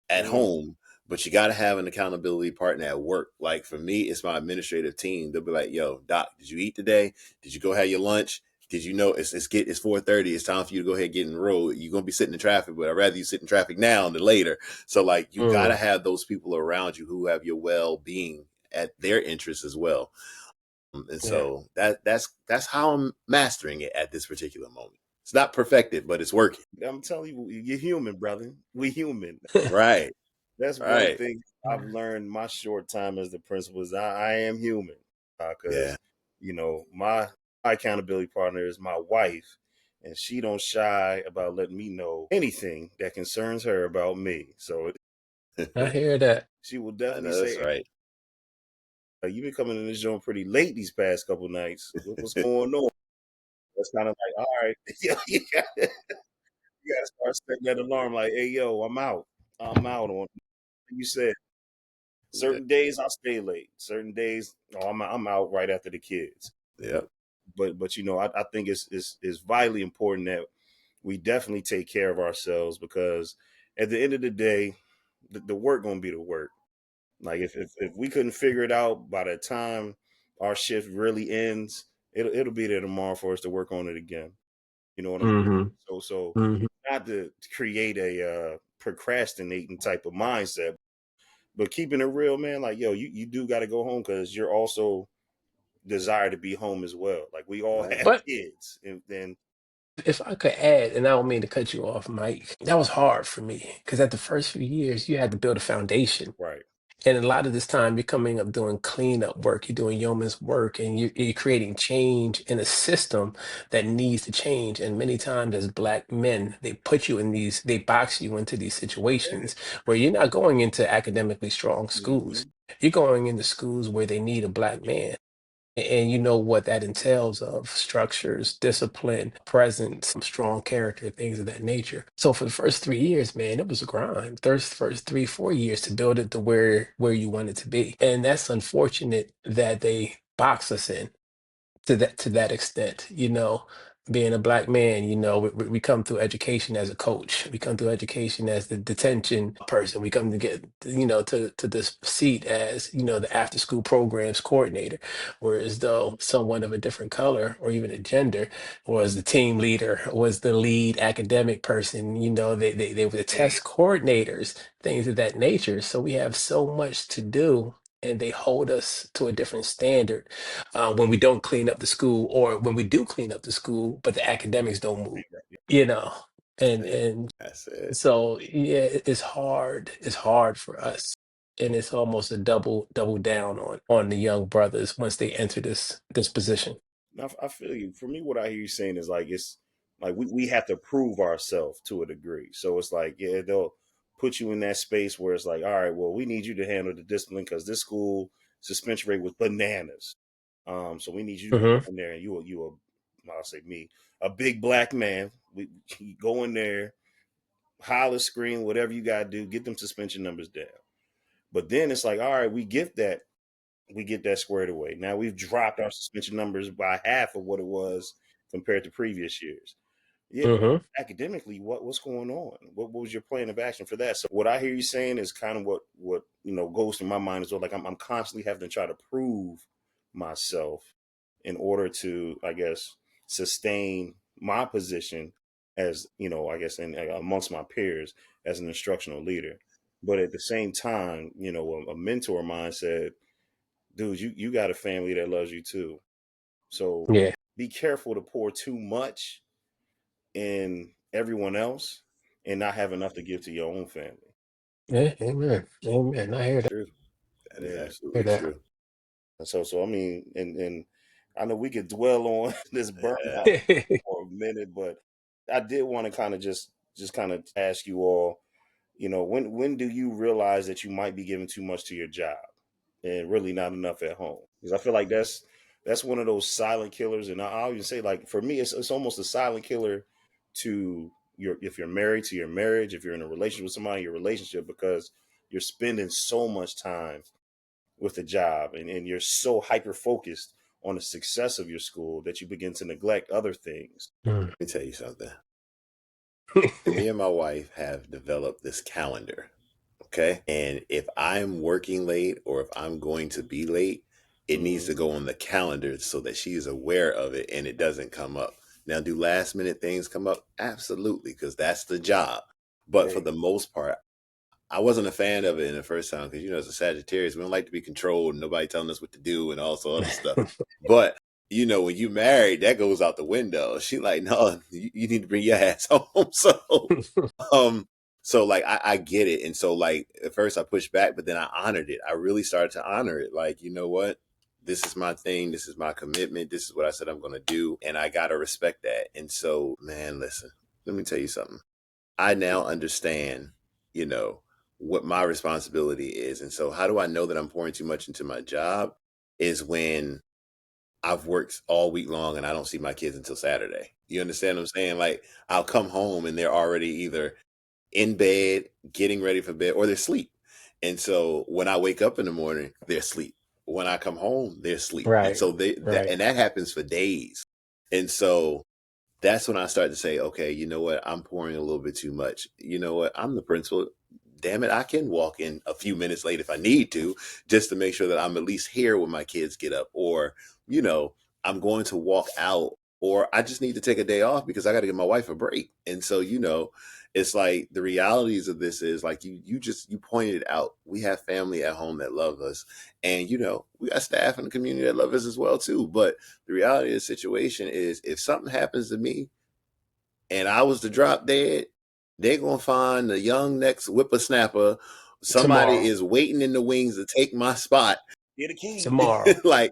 at Mm. home, but you got to have an accountability partner at work. Like for me, it's my administrative team. They'll be like, "Yo, Doc, did you eat today? Did you go have your lunch? Did you know it's 4:30? It's time for you to go ahead and get in the road. You're gonna be sitting in traffic, but I'd rather you sit in traffic now than later." So like, you got to Mm. have those people around you who have your well being at their interests as well. And Yeah. so that's how I'm mastering it at this particular moment. It's not perfected, but it's working. I'm telling you, you're human, brother. We human. Right, That's one right, thing I've learned my short time as the principal is I am human. yeah. Because, my accountability partner is my wife, and she don't shy about letting me know anything that concerns her about me. So I hear that. she will I definitely know that's say, right. hey, you've been coming in this joint pretty late these past couple nights. What's going on? That's kind of like, all right, you gotta start setting that alarm like, hey, yo, I'm out. I'm out on you said. Yeah, Certain days I'll stay late. Certain days, I'm out right after the kids. yeah. But I think it's vitally important that we definitely take care of ourselves because at the end of the day, the work gonna be the work. Like if we couldn't figure it out by the time our shift really ends, it'll be there tomorrow for us to work on it again. You know what I'm Hmm. saying? So Hmm. not to create a procrastinating type of mindset, but keeping it real, man. Like yo, you do got to go home because you're also desire to be home as well. Like we all Right. have But kids, and then if I could add, and I don't mean to cut you off, Mike, that was hard for me because at the first few years, you had to build a foundation. right, And a lot of this time, you're coming up doing cleanup work, you're doing yeoman's work, and you're creating change in a system that needs to change. And many times, as Black men, they box you into these situations where you're not going into academically strong schools. mm-hmm. You're going into schools where they need a Black man. And you know what that entails of structures, discipline, presence, some strong character, things of that nature. So for the first 3 years, man, it was a grind. First 3, 4 years to build it to where you want it to be. And that's unfortunate that they box us in to that extent, being a Black man, we come through education as a coach, we come through education as the detention person, we come to get to this seat as the after school programs coordinator, whereas though someone of a different color or even a gender was the team leader, was the lead academic person, they were the test coordinators, things of that nature. So we have so much to do, and they hold us to a different standard when we don't clean up the school, or when we do clean up the school, but the academics don't move, you know. And That's it. and That's it. so yeah, it's hard. It's hard for us. and it's almost a double down on the young brothers once they enter this position. Now, I feel you. For me, what I hear you saying is like it's like we have to prove ourselves to a degree. So it's like, yeah, they'll put you in that space where it's like, all right, well, we need you to handle the discipline because this school suspension rate was bananas. So we need you to Hmm. go in there and I'll say me, a big black man. You go in there, holler, scream, whatever you gotta do, get them suspension numbers down. But then it's like, all right, we get that squared away. Now we've dropped our suspension numbers by half of what it was compared to previous years. Yeah, Hmm. academically, what's going on? What was your plan of action for that? So what I hear you saying is kind of what goes through my mind as well. Like I'm constantly having to try to prove myself in order to, I guess, sustain my position as I guess in amongst my peers as an instructional leader. But at the same time, a mentor of mine said, dude, you got a family that loves you too. So Yeah. be careful to pour too much in everyone else and not have enough to give to your own family. Yeah. Amen. Amen. I hear that. True. That is Yeah. Hear absolutely that. true. So I mean, and I know we could dwell on this Yeah. burnout for a minute, but I did want to kind of just kind of ask you all, when do you realize that you might be giving too much to your job and really not enough at home? Because I feel like that's one of those silent killers, and I'll even say like for me, it's almost a silent killer to your if you're married to your marriage, if you're in a relationship with somebody, your relationship, because you're spending so much time with the job and you're so hyper focused on the success of your school that you begin to neglect other things. Mm. Let me tell you something. Me and my wife have developed this calendar. Okay. And if I'm working late or if I'm going to be late, it needs Mm-hmm. to go on the calendar so that she is aware of it and it doesn't come up. Now, do last minute things come up? Absolutely, because that's the job. But for Hey, the most part, I wasn't a fan of it in the first time because, as a Sagittarius, we don't like to be controlled and nobody telling us what to do and all sorts of other stuff. But, when you married, that goes out the window. She like, no, you need to bring your ass home. Um, so like I get it. And so like at first I pushed back, but then I honored it. I really started to honor it. Like, you know what? This is my thing. This is my commitment. This is what I said I'm gonna do. And I gotta respect that. And so, man, listen, let me tell you something. I now understand, you know, what my responsibility is. And so how do I know that I'm pouring too much into my job? Is when I've worked all week long and I don't see my kids until Saturday. You understand what I'm saying? Like I'll come home and they're already either in bed, getting ready for bed, or they're asleep. And so when I wake up in the morning, they're asleep. When I come home, they're asleep. And Right. so Right. that happens for days. And so that's when I started to say, okay, you know what? I'm pouring a little bit too much. You know what? I'm the principal. Damn it, I can walk in a few minutes late if I need to, just to make sure that I'm at least here when my kids get up, or, you know, I'm going to walk out, or I just need to take a day off because I got to give my wife a break. And so, it's like the realities of this is like you pointed out, we have family at home that love us, and we got staff in the community that love us as well too. But the reality of the situation is if something happens to me and I was to drop dead, they're gonna find the young next whippersnapper. Somebody Tomorrow. is waiting in the wings to take my spot. get a king. Tomorrow. Like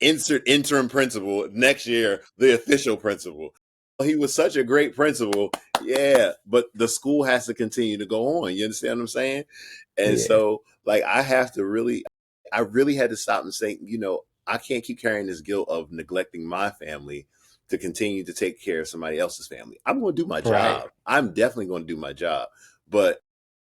insert interim principal next year, the official principal. He was such a great principal. Yeah, but the school has to continue to go on. You understand what I'm saying? And Yeah. so, like, I really had to stop and say, I can't keep carrying this guilt of neglecting my family to continue to take care of somebody else's family. I'm going to do my Right. job. I'm definitely going to do my job. But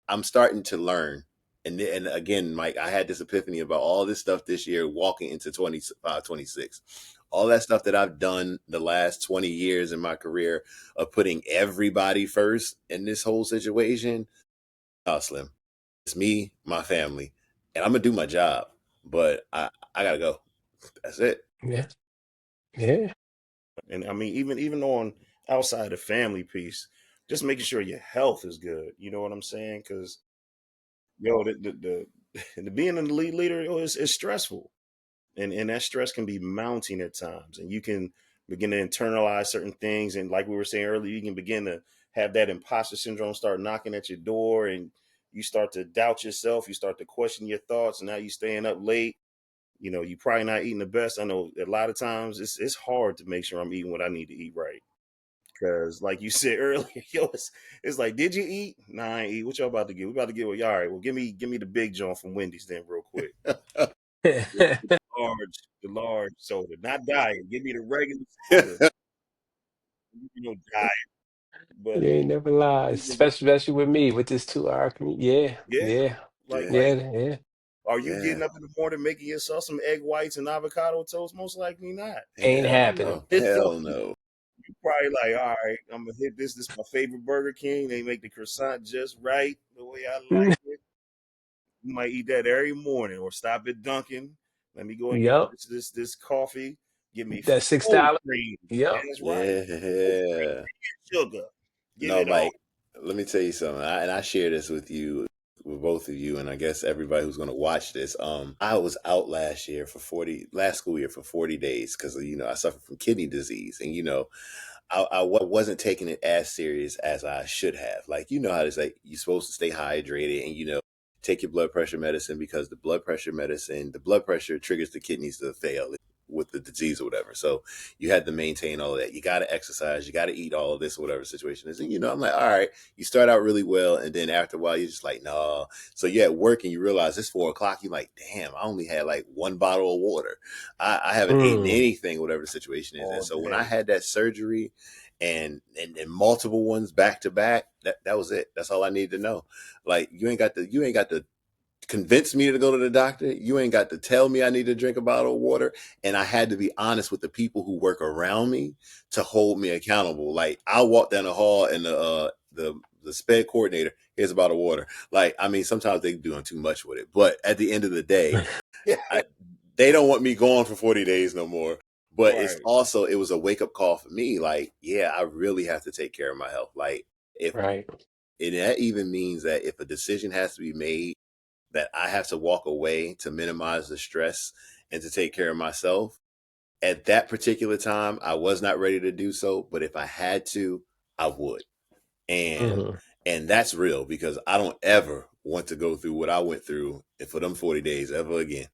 I'm starting to learn. And again, Mike, I had this epiphany about all this stuff this year, walking into 25, 26. All that stuff that I've done the last 20 years in my career of putting everybody first in this whole situation. Oh, Slim, it's me, my family, and I'm gonna do my job. But I gotta go. That's it. Yeah. Yeah. And I mean, even on outside the family piece, just making sure your health is good. You know what I'm saying? Because the being an elite leader is stressful, and that stress can be mounting at times, and you can begin to internalize certain things, and like we were saying earlier, you can begin to have that imposter syndrome start knocking at your door, and you start to doubt yourself, you start to question your thoughts, and now you staying up late. You probably not eating the best. I know a lot of times it's hard to make sure I'm eating what I need to eat right. Cause like you said earlier, yo, it's like, did you eat? Nah, I ain't eat. What y'all about to get? We about to get all right. Well, give me the big joint from Wendy's then, real quick. The large soda, not diet. Give me the regular soda. Diet. But You ain't never like, lied, even with especially with me with this 2 hour commute. Yeah, yeah, yeah, like, yeah, yeah. are you Yeah. getting up in the morning making yourself some egg whites and avocado toast? Most likely not. Ain't Hell happening. no. So Hell no. you probably like, all right, I'm gonna hit this. This is my favorite Burger King. They make the croissant just right, the way I like it. You might eat that every morning, or stop at Dunkin'. Let me go and get Yup. this coffee. Give me That six full dollar. cream. Yup. That's right. Full cream Yeah. and sugar. Give No, it all. Mike, let me tell you something. And I share this with you, with both of you, and I guess everybody who's going to watch this. I was out last school year for 40 days because, I suffer from kidney disease. And, I wasn't taking it as serious as I should have. Like, you know how to say you're supposed to stay hydrated and, take your blood pressure medicine because the blood pressure triggers the kidneys to fail with the disease or whatever. So you had to maintain all of that. You got to exercise. You got to eat all of this, whatever the situation is. And, I'm like, all right, you start out really well. And then after a while, you're just like, no. So you're at work and you realize it's 4 o'clock. You're like, damn, I only had like one bottle of water. I haven't eaten Mm. anything, whatever the situation is. And All so when I day. had that surgery and multiple ones back to back, that was it. That's all I needed to know. Like you ain't got to convince me to go to the doctor. You ain't got to tell me I need to drink a bottle of water. And I had to be honest with the people who work around me to hold me accountable. Like I walk down the hall and the sped coordinator, here's a bottle of water. Like, I mean, sometimes they doing too much with it. But at the end of the day, I, they don't want me gone for 40 days no more. But Right. it was a wake up call for me. Like, yeah, I really have to take care of my health. Like, if Right. and that even means that if a decision has to be made, that I have to walk away to minimize the stress and to take care of myself. At that particular time, I was not ready to do so, but if I had to, I would. And Hmm. and that's real because I don't ever want to go through what I went through for them 40 days ever again.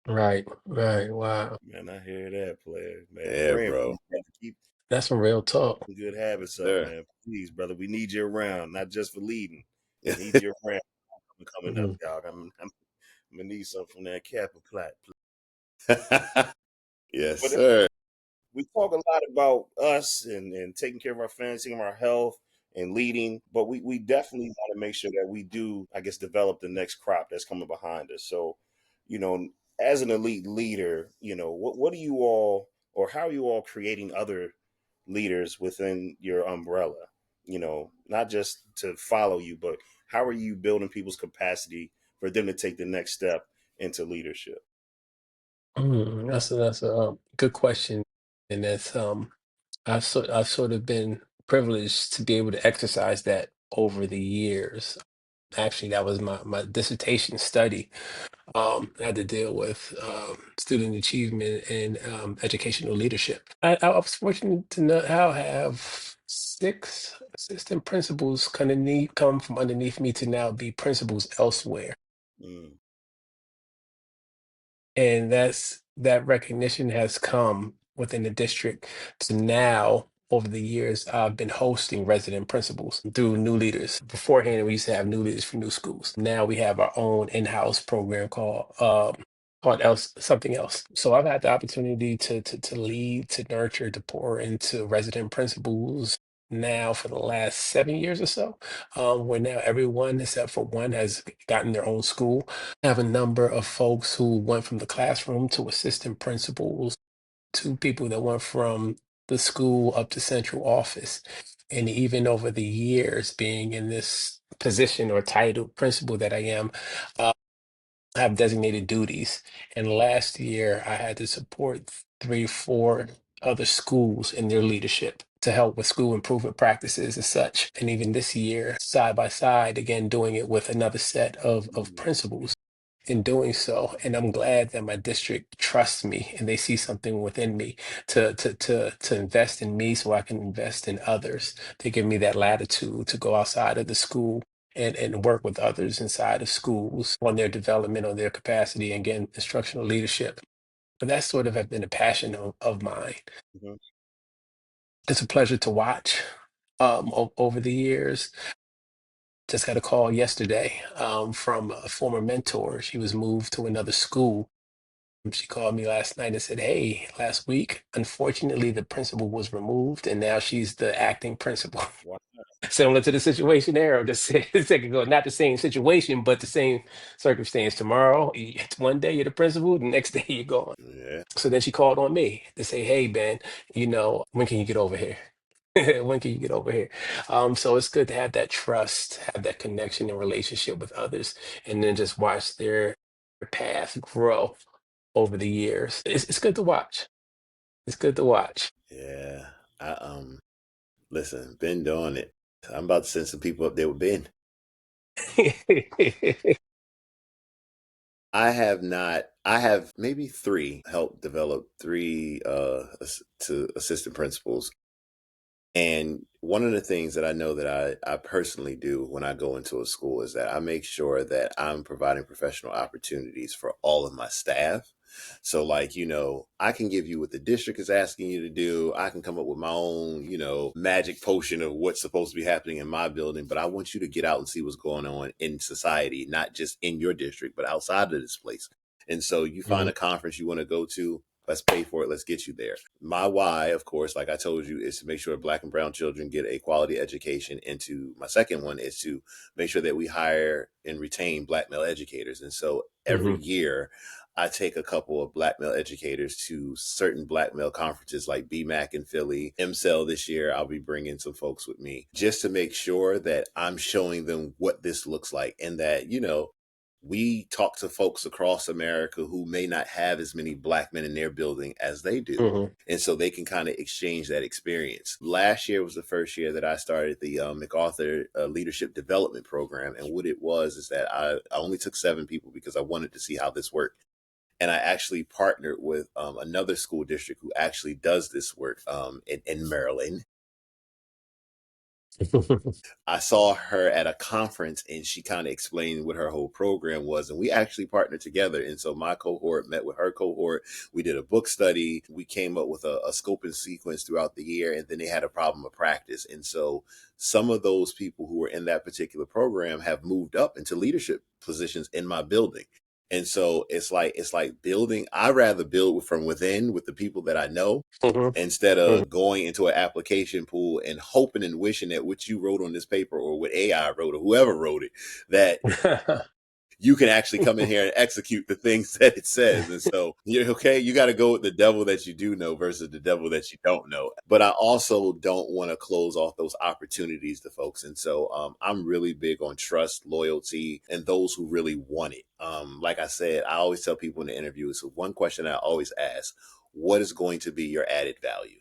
Right. Right. Wow. Man, I hear that, player. Man, Yeah, praying for bro. you, brother. Keep That's some real talk. good habits up, Sir. man. Please, brother. We need you around, not just for leading. We need you around. Coming up, Hmm. dog. I'm gonna need something from that Kappa plat. Yes, But sir. we talk a lot about us and taking care of our families, taking care of our health and leading, but we definitely want to make sure that we do, I guess, develop the next crop that's coming behind us. So, you know, as an elite leader, what do you all, or how are you all creating other leaders within your umbrella? Not just to follow you, but how are you building people's capacity for them to take the next step into leadership? That's a good question, and that's I've sort of been privileged to be able to exercise that over the years. Actually, that was my dissertation study. I had to deal with student achievement and educational leadership. I was fortunate to now have 6 assistant principals come from underneath me to now be principals elsewhere. Mm, And that recognition has come within the district to now. Over the years, I've been hosting resident principals through new leaders. Beforehand, we used to have new leaders for new schools. Now we have our own in-house program called else something else. So I've had the opportunity to lead, to nurture, to pour into resident principals now for the last 7 years or so, where now everyone except for one has gotten their own school. Have a number of folks who went from the classroom to assistant principals, to people that went from the school up to central office. And even over the years being in this position or title principal that I am, uh, I have designated duties. And last year I had to support 3, 4 other schools in their leadership to help with school improvement practices and such. And even this year, side by side, again, doing it with another set of mm, principals in doing so. And I'm glad that my district trusts me and they see something within me to invest in me so I can invest in others. They give me that latitude to go outside of the school and work with others inside of schools on their development, on their capacity, and again, instructional leadership. But that's sort of have been a passion of mine. Mhm. It's a pleasure to watch over the years. Just got a call yesterday from a former mentor. She was moved to another school. She called me last night and said, "Hey, last week, unfortunately, the principal was removed, and now she's the acting principal." Wow. Similar to the situation there, or just a second ago, not the same situation, but the same circumstance. Tomorrow, one day you're the principal, the next day you're gone. Yeah. So then she called on me to say, "Hey, Ben, when can you get over here?" When can you get over here? So it's good to have that trust, have that connection and relationship with others, and then just watch their path grow over the years. It's good to watch. It's good to watch. Yeah. I listen, been doing it. I'm about to send some people up there with Ben. I have not. I have maybe three helped develop three to assistant principals. And one of the things that I know that I personally do when I go into a school is that I make sure that I'm providing professional opportunities for all of my staff. So, like, I can give you what the district is asking you to do. I can come up with my own, magic potion of what's supposed to be happening in my building. But I want you to get out and see what's going on in society, not just in your district, but outside of this place. And so you find a Mhm, conference you want to go to, let's pay for it. Let's get you there. My why, of course, like I told you, is to make sure Black and brown children get a quality education. And to my second one is to make sure that we hire and retain Black male educators. And so every mhm, year, I take a couple of Black male educators to certain Black male conferences like BMAC in Philly. MCEL this year, I'll be bringing some folks with me just to make sure that I'm showing them what this looks like and that, we talk to folks across America who may not have as many Black men in their building as they do. mhm. And so they can kind of exchange that experience. Last year was the first year that I started the MacArthur Leadership Development Program. And what it was is that I only took 7 people because I wanted to see how this worked. And I actually partnered with another school district who actually does this work in Maryland. I saw her at a conference and she kind of explained what her whole program was. And we actually partnered together. And so my cohort met with her cohort. We did a book study. We came up with a scope and sequence throughout the year. And then they had a problem of practice. And so some of those people who were in that particular program have moved up into leadership positions in my building. And so it's like building. I rather build from within with the people that I know Mhm, instead mhm. of going into an application pool and hoping and wishing that what you wrote on this paper or what AI wrote or whoever wrote it, that you can actually come in here and execute the things that it says. And so you're okay. You got to go with the devil that you do know versus the devil that you don't know. But I also don't want to close off those opportunities to folks. And so I'm really big on trust, loyalty, and those who really want it. Like I said, I always tell people in the interview, so one question I always ask, what is going to be your added value?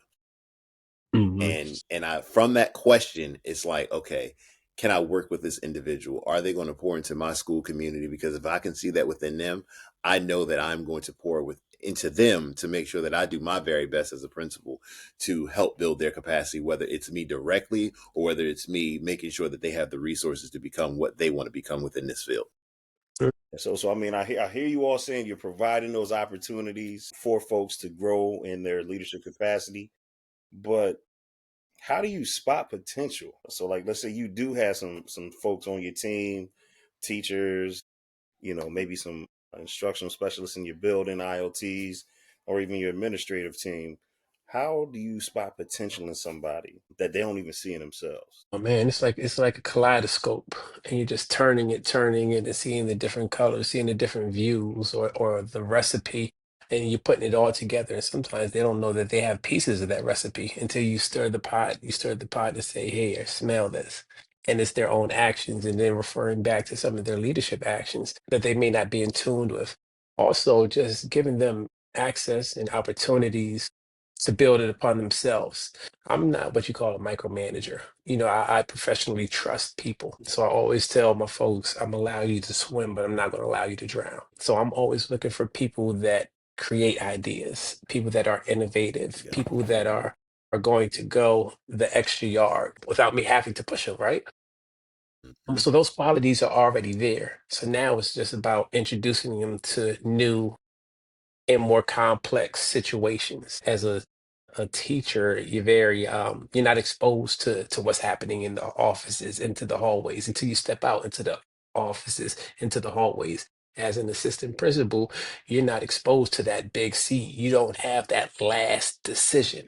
Mhm. And I from that question, it's like, okay, can I work with this individual? Are they going to pour into my school community? Because if I can see that within them, I know that I'm going to pour with into them to make sure that I do my very best as a principal to help build their capacity, whether it's me directly or whether it's me making sure that they have the resources to become what they want to become within this field. So I mean, I hear you all saying you're providing those opportunities for folks to grow in their leadership capacity, but how do you spot potential? So, like, let's say you do have some folks on your team, teachers, maybe some instructional specialists in your building, IoTs, or even your administrative team. How do you spot potential in somebody that they don't even see in themselves? Oh man, it's like a kaleidoscope, and you're just turning it, and seeing the different colors, seeing the different views, or the recipe, and you're putting it all together. And sometimes they don't know that they have pieces of that recipe until you stir the pot. You stir the pot and say, "Hey, I smell this," and it's their own actions, and then referring back to some of their leadership actions that they may not be in tune with. Also, just giving them access and opportunities to build it upon themselves. I'm not what you call a micromanager. I professionally trust people. So I always tell my folks, I'm allow you to swim, but I'm not going to allow you to drown. So I'm always looking for people that create ideas, people that are innovative, Yeah. people that are going to go the extra yard without me having to push them, right? Mhm. So those qualities are already there. So now it's just about introducing them to new and more complex situations. As a teacher, you're not exposed to what's happening in the offices, into the hallways until you step out into the offices, into the hallways. As an assistant principal, you're not exposed to that big C. You don't have that last decision.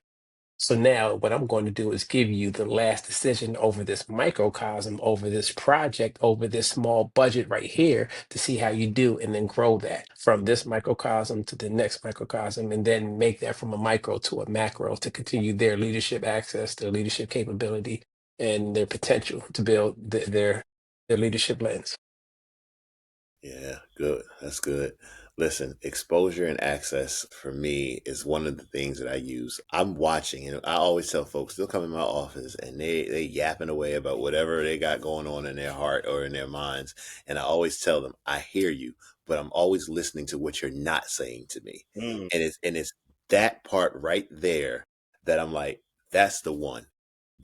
So now what I'm going to do is give you the last decision over this microcosm, over this project, over this small budget right here to see how you do, and then grow that from this microcosm to the next microcosm, and then make that from a micro to a macro to continue their leadership access, their leadership capability, and their potential to build their leadership lens. Yeah, good. That's good. Listen, exposure and access for me is one of the things that I use. I'm watching, and I always tell folks they'll come in my office and they yapping away about whatever they got going on in their heart or in their minds, and I always tell them, I hear you, but I'm always listening to what you're not saying to me, Mm, and it's that part right there that I'm like, that's the one.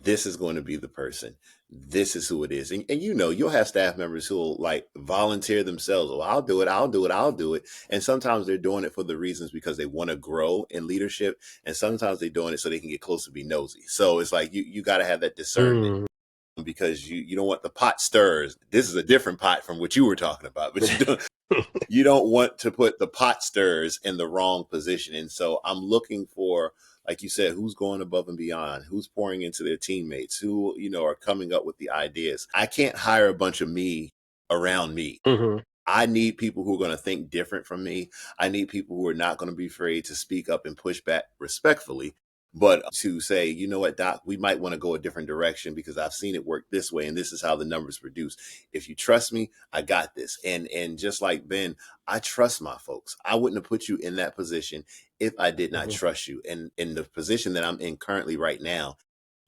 This is going to be the person. This is who it is. And you know, you'll have staff members who will like volunteer themselves. Oh, I'll do it. I'll do it. I'll do it. And sometimes they're doing it for the reasons because they want to grow in leadership. And sometimes they're doing it so they can get close to be nosy. So it's like you got to have that discernment Mm. because you don't want the pot stirs. This is a different pot from what you were talking about, but you don't want to put the pot stirs in the wrong position. And so I'm looking for, like you said, who's going above and beyond, who's pouring into their teammates, who, you know, are coming up with the ideas. I can't hire a bunch of me around me. Hmm. I need people who are going to think different from me. I need people who are not going to be afraid to speak up and push back respectfully, but to say, you know what, Doc, we might want to go a different direction because I've seen it work this way and this is how the numbers produce. If you trust me, I got this. And just like Ben, I trust my folks. I wouldn't have put you in that position if I did not Hmm. trust you. And in the position that I'm in currently right now,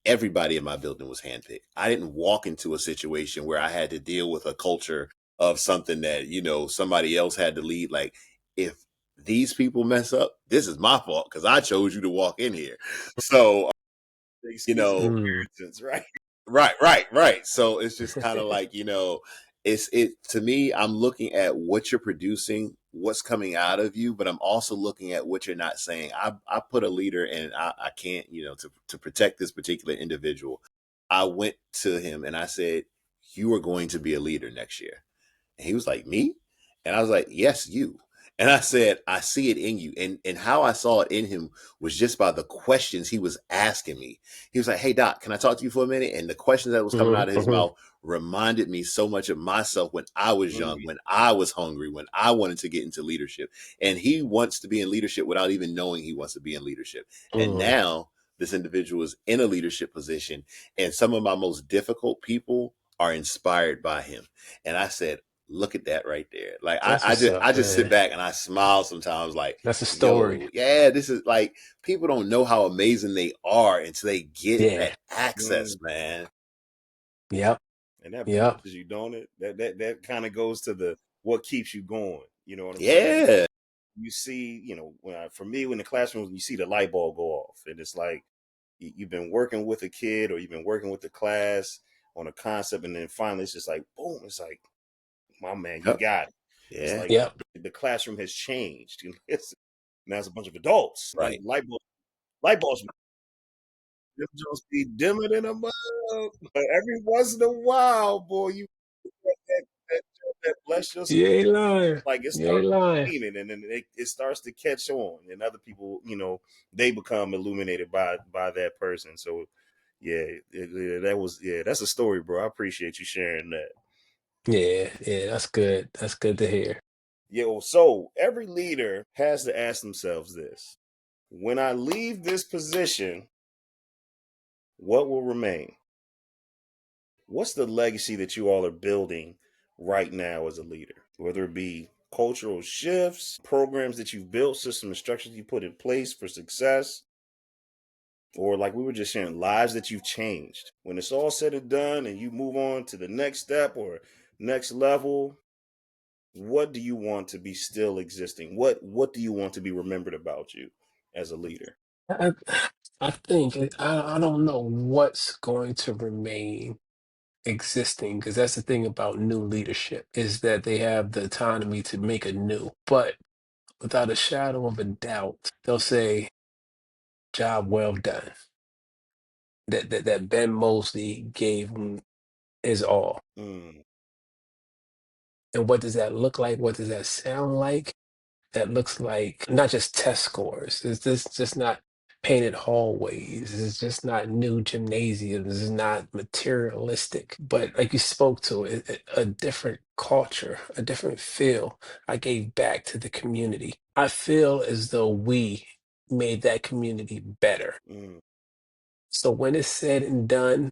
everybody in my building was handpicked. I didn't walk into a situation where I had to deal with a culture of something that, you know, somebody else had to lead. Like, if these people mess up, this is my fault because I chose you to walk in here. So, you excuse know, Mm. inheritance, right? right. So it's just kind of like, you know, it to me, I'm looking at what you're producing, what's coming out of you, but I'm also looking at what you're not saying. I put a leader and I can't, you know, to protect this particular individual. I went to him and I said, you are going to be a leader next year. And he was like, me? And I was like, yes, you. And I said, I see it in you. And how I saw it in him was just by the questions he was asking me. He was like, hey, Doc, can I talk to you for a minute? And the questions that was coming Hmm. out of his Hmm. mouth reminded me so much of myself when I was young, Mm, when I was hungry, when I wanted to get into leadership. And he wants to be in leadership without even knowing he wants to be in leadership. And Hmm. now this individual is in a leadership position. And some of my most difficult people are inspired by him. And I said, look at that right there. Like That's what's I up, just sit man. back and I smile sometimes like, That's a story. yo, yeah, this is like people don't know how amazing they are until they get Yeah. that access, mm. man. Yep. And that Yep. pushes you, don't it? That kind of goes to the what keeps you going. You know what I'm saying? Yeah. You see, you know, for me, when the classroom, you see the light bulb go off, and it's like you've been working with a kid or you've been working with the class on a concept, and then finally it's just like boom, it's like, my man, you Yep. got it. It's Yeah. like Yep. the classroom has changed. Now it's a bunch of adults. Like Right. light bulbs, them just be dimmer than a mug. But every once in a while, boy, you that bless your You ain't lying. like it You ain't starts lying. cleaning, and then it starts to catch on, and other people, they become illuminated by that person. So yeah, that was, yeah, that's a story, bro. I appreciate you sharing that. Yeah, yeah, that's good. That's good to hear. Yo, so every leader has to ask themselves this: when I leave this position, what will remain? What's the legacy that you all are building right now as a leader? Whether it be cultural shifts, programs that you've built, system and structures you put in place for success, or like we were just sharing, lives that you've changed. When it's all said and done and you move on to the next step or next level, what do you want to be still existing? What do you want to be remembered about you as a leader? I, I think I don't know what's going to remain. existing, because that's the thing about new leadership, is that they have the autonomy to make a new. But without a shadow of a doubt, they'll say, "Job well done." That Ben Mosley gave him his all. Mm. And what does that look like? What does that sound like? That looks like not just test scores. It's just not painted hallways. It's just not new gymnasiums. It's not materialistic. But like you spoke to, a different culture, a different feel. I gave back to the community. I feel as though we made that community better. Mm. So when it's said and done,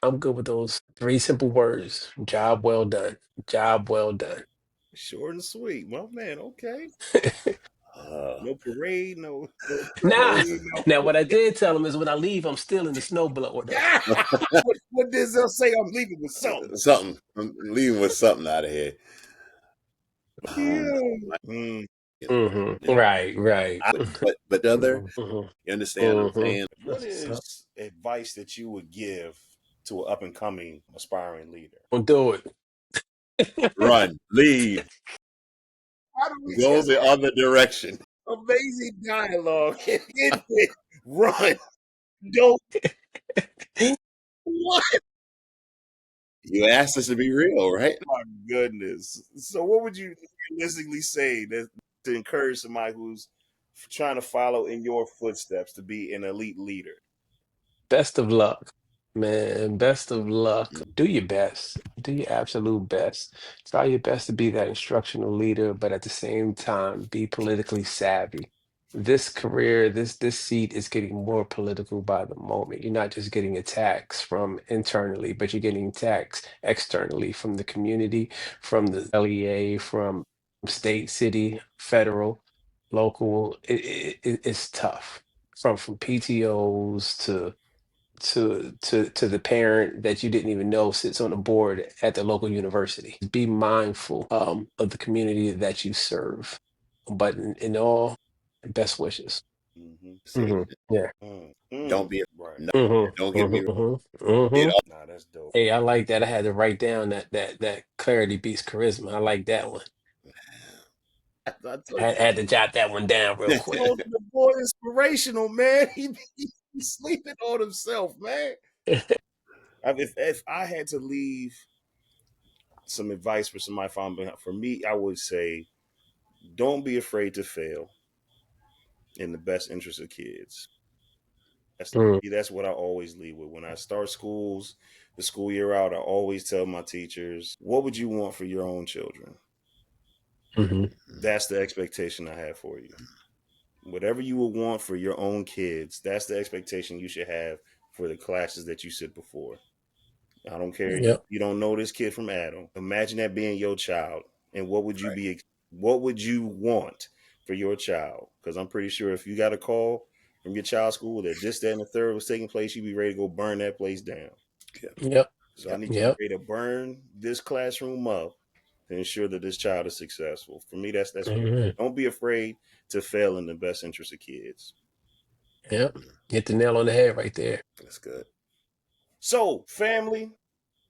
I'm good with those three simple words. Job well done. Job well done. Short and sweet, my man. Okay. Uh, No parade, no Now, parade, no. now what I did tell them is when I leave, I'm still in the snowblower though. What does they say? I'm leaving with something. something. I'm leaving with something out of here. Yeah. Like, Mm. Right, right. but the other, Mhm, you understand what I'm mhm. saying? What So, is advice that you would give to an up and coming aspiring leader? we'll do it. Run, leave, How do we go just the other direction. have amazing dialogue and end with run? Don't what? You asked us to be real, right? My goodness. So what would you realistically say that to encourage somebody who's trying to follow in your footsteps to be an elite leader? Best of luck, man. Best of luck. Do your best. Do your absolute best. Try your best to be that instructional leader, but at the same time, be politically savvy. This career, this seat is getting more political by the moment. You're not just getting attacks from internally, but you're getting attacks externally from the community, from the LEA, from state, city, federal, local. It's tough. From PTOs to the parent that you didn't even know sits on the board at the local university. Be mindful of the community that you serve. But in all, best wishes. Mm-hmm. Say, Yeah. don't be, Right. no, hmm don't get hmm me wrong. hmm It hmm all, Nah, that's dope. Hey, I like that. I had to write down that clarity beats charisma. I like that one. I I had to jot that one down real quick. told you the boy inspirational, man. He sleeping on himself, man. If I had to leave some advice for somebody for me, I would say don't be afraid to fail in the best interest of kids. Mm, That's what I always lead with. When I start schools, the school year out, I always tell my teachers, what would you want for your own children? mhm. That's the expectation I have for you. Whatever you would want for your own kids, that's the expectation you should have for the classes that you sit before. I don't care. Yep. You don't know this kid from Adam. Imagine that being your child, and what would you be? What would you want for your child? Because I'm pretty sure if you got a call from your child's school that this, that, and the third was taking place, you'd be ready to go burn that place down. yeah, Yep. So I need you to Yep. be ready to burn this classroom up to ensure that this child is successful. For me, that's what. Mhm. Don't be afraid to fail in the best interest of kids. Yep. Hit the nail on the head right there. that's good. So, family,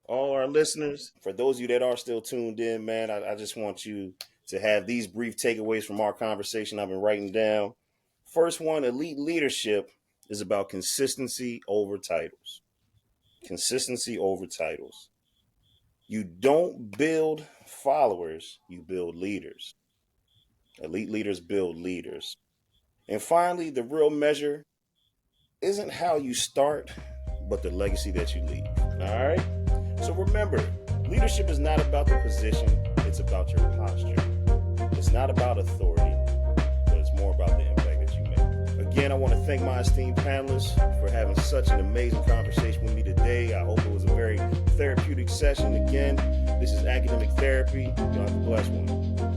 all our listeners, for those of you that are still tuned in, man, I just want you to have these brief takeaways from our conversation I've been writing down. First one, elite leadership is about consistency over titles. Consistency over titles. You don't build followers, you build leaders. Elite leaders build leaders. And finally, the real measure isn't how you start, but the legacy that you leave. All right? So remember, leadership is not about the position, it's about your posture. It's not about authority, but it's more about the impact that you make. Again, I want to thank my esteemed panelists for having such an amazing conversation with me today. I hope it was a very therapeutic session. Again, this is academic therapy. Y'all have a blessed one.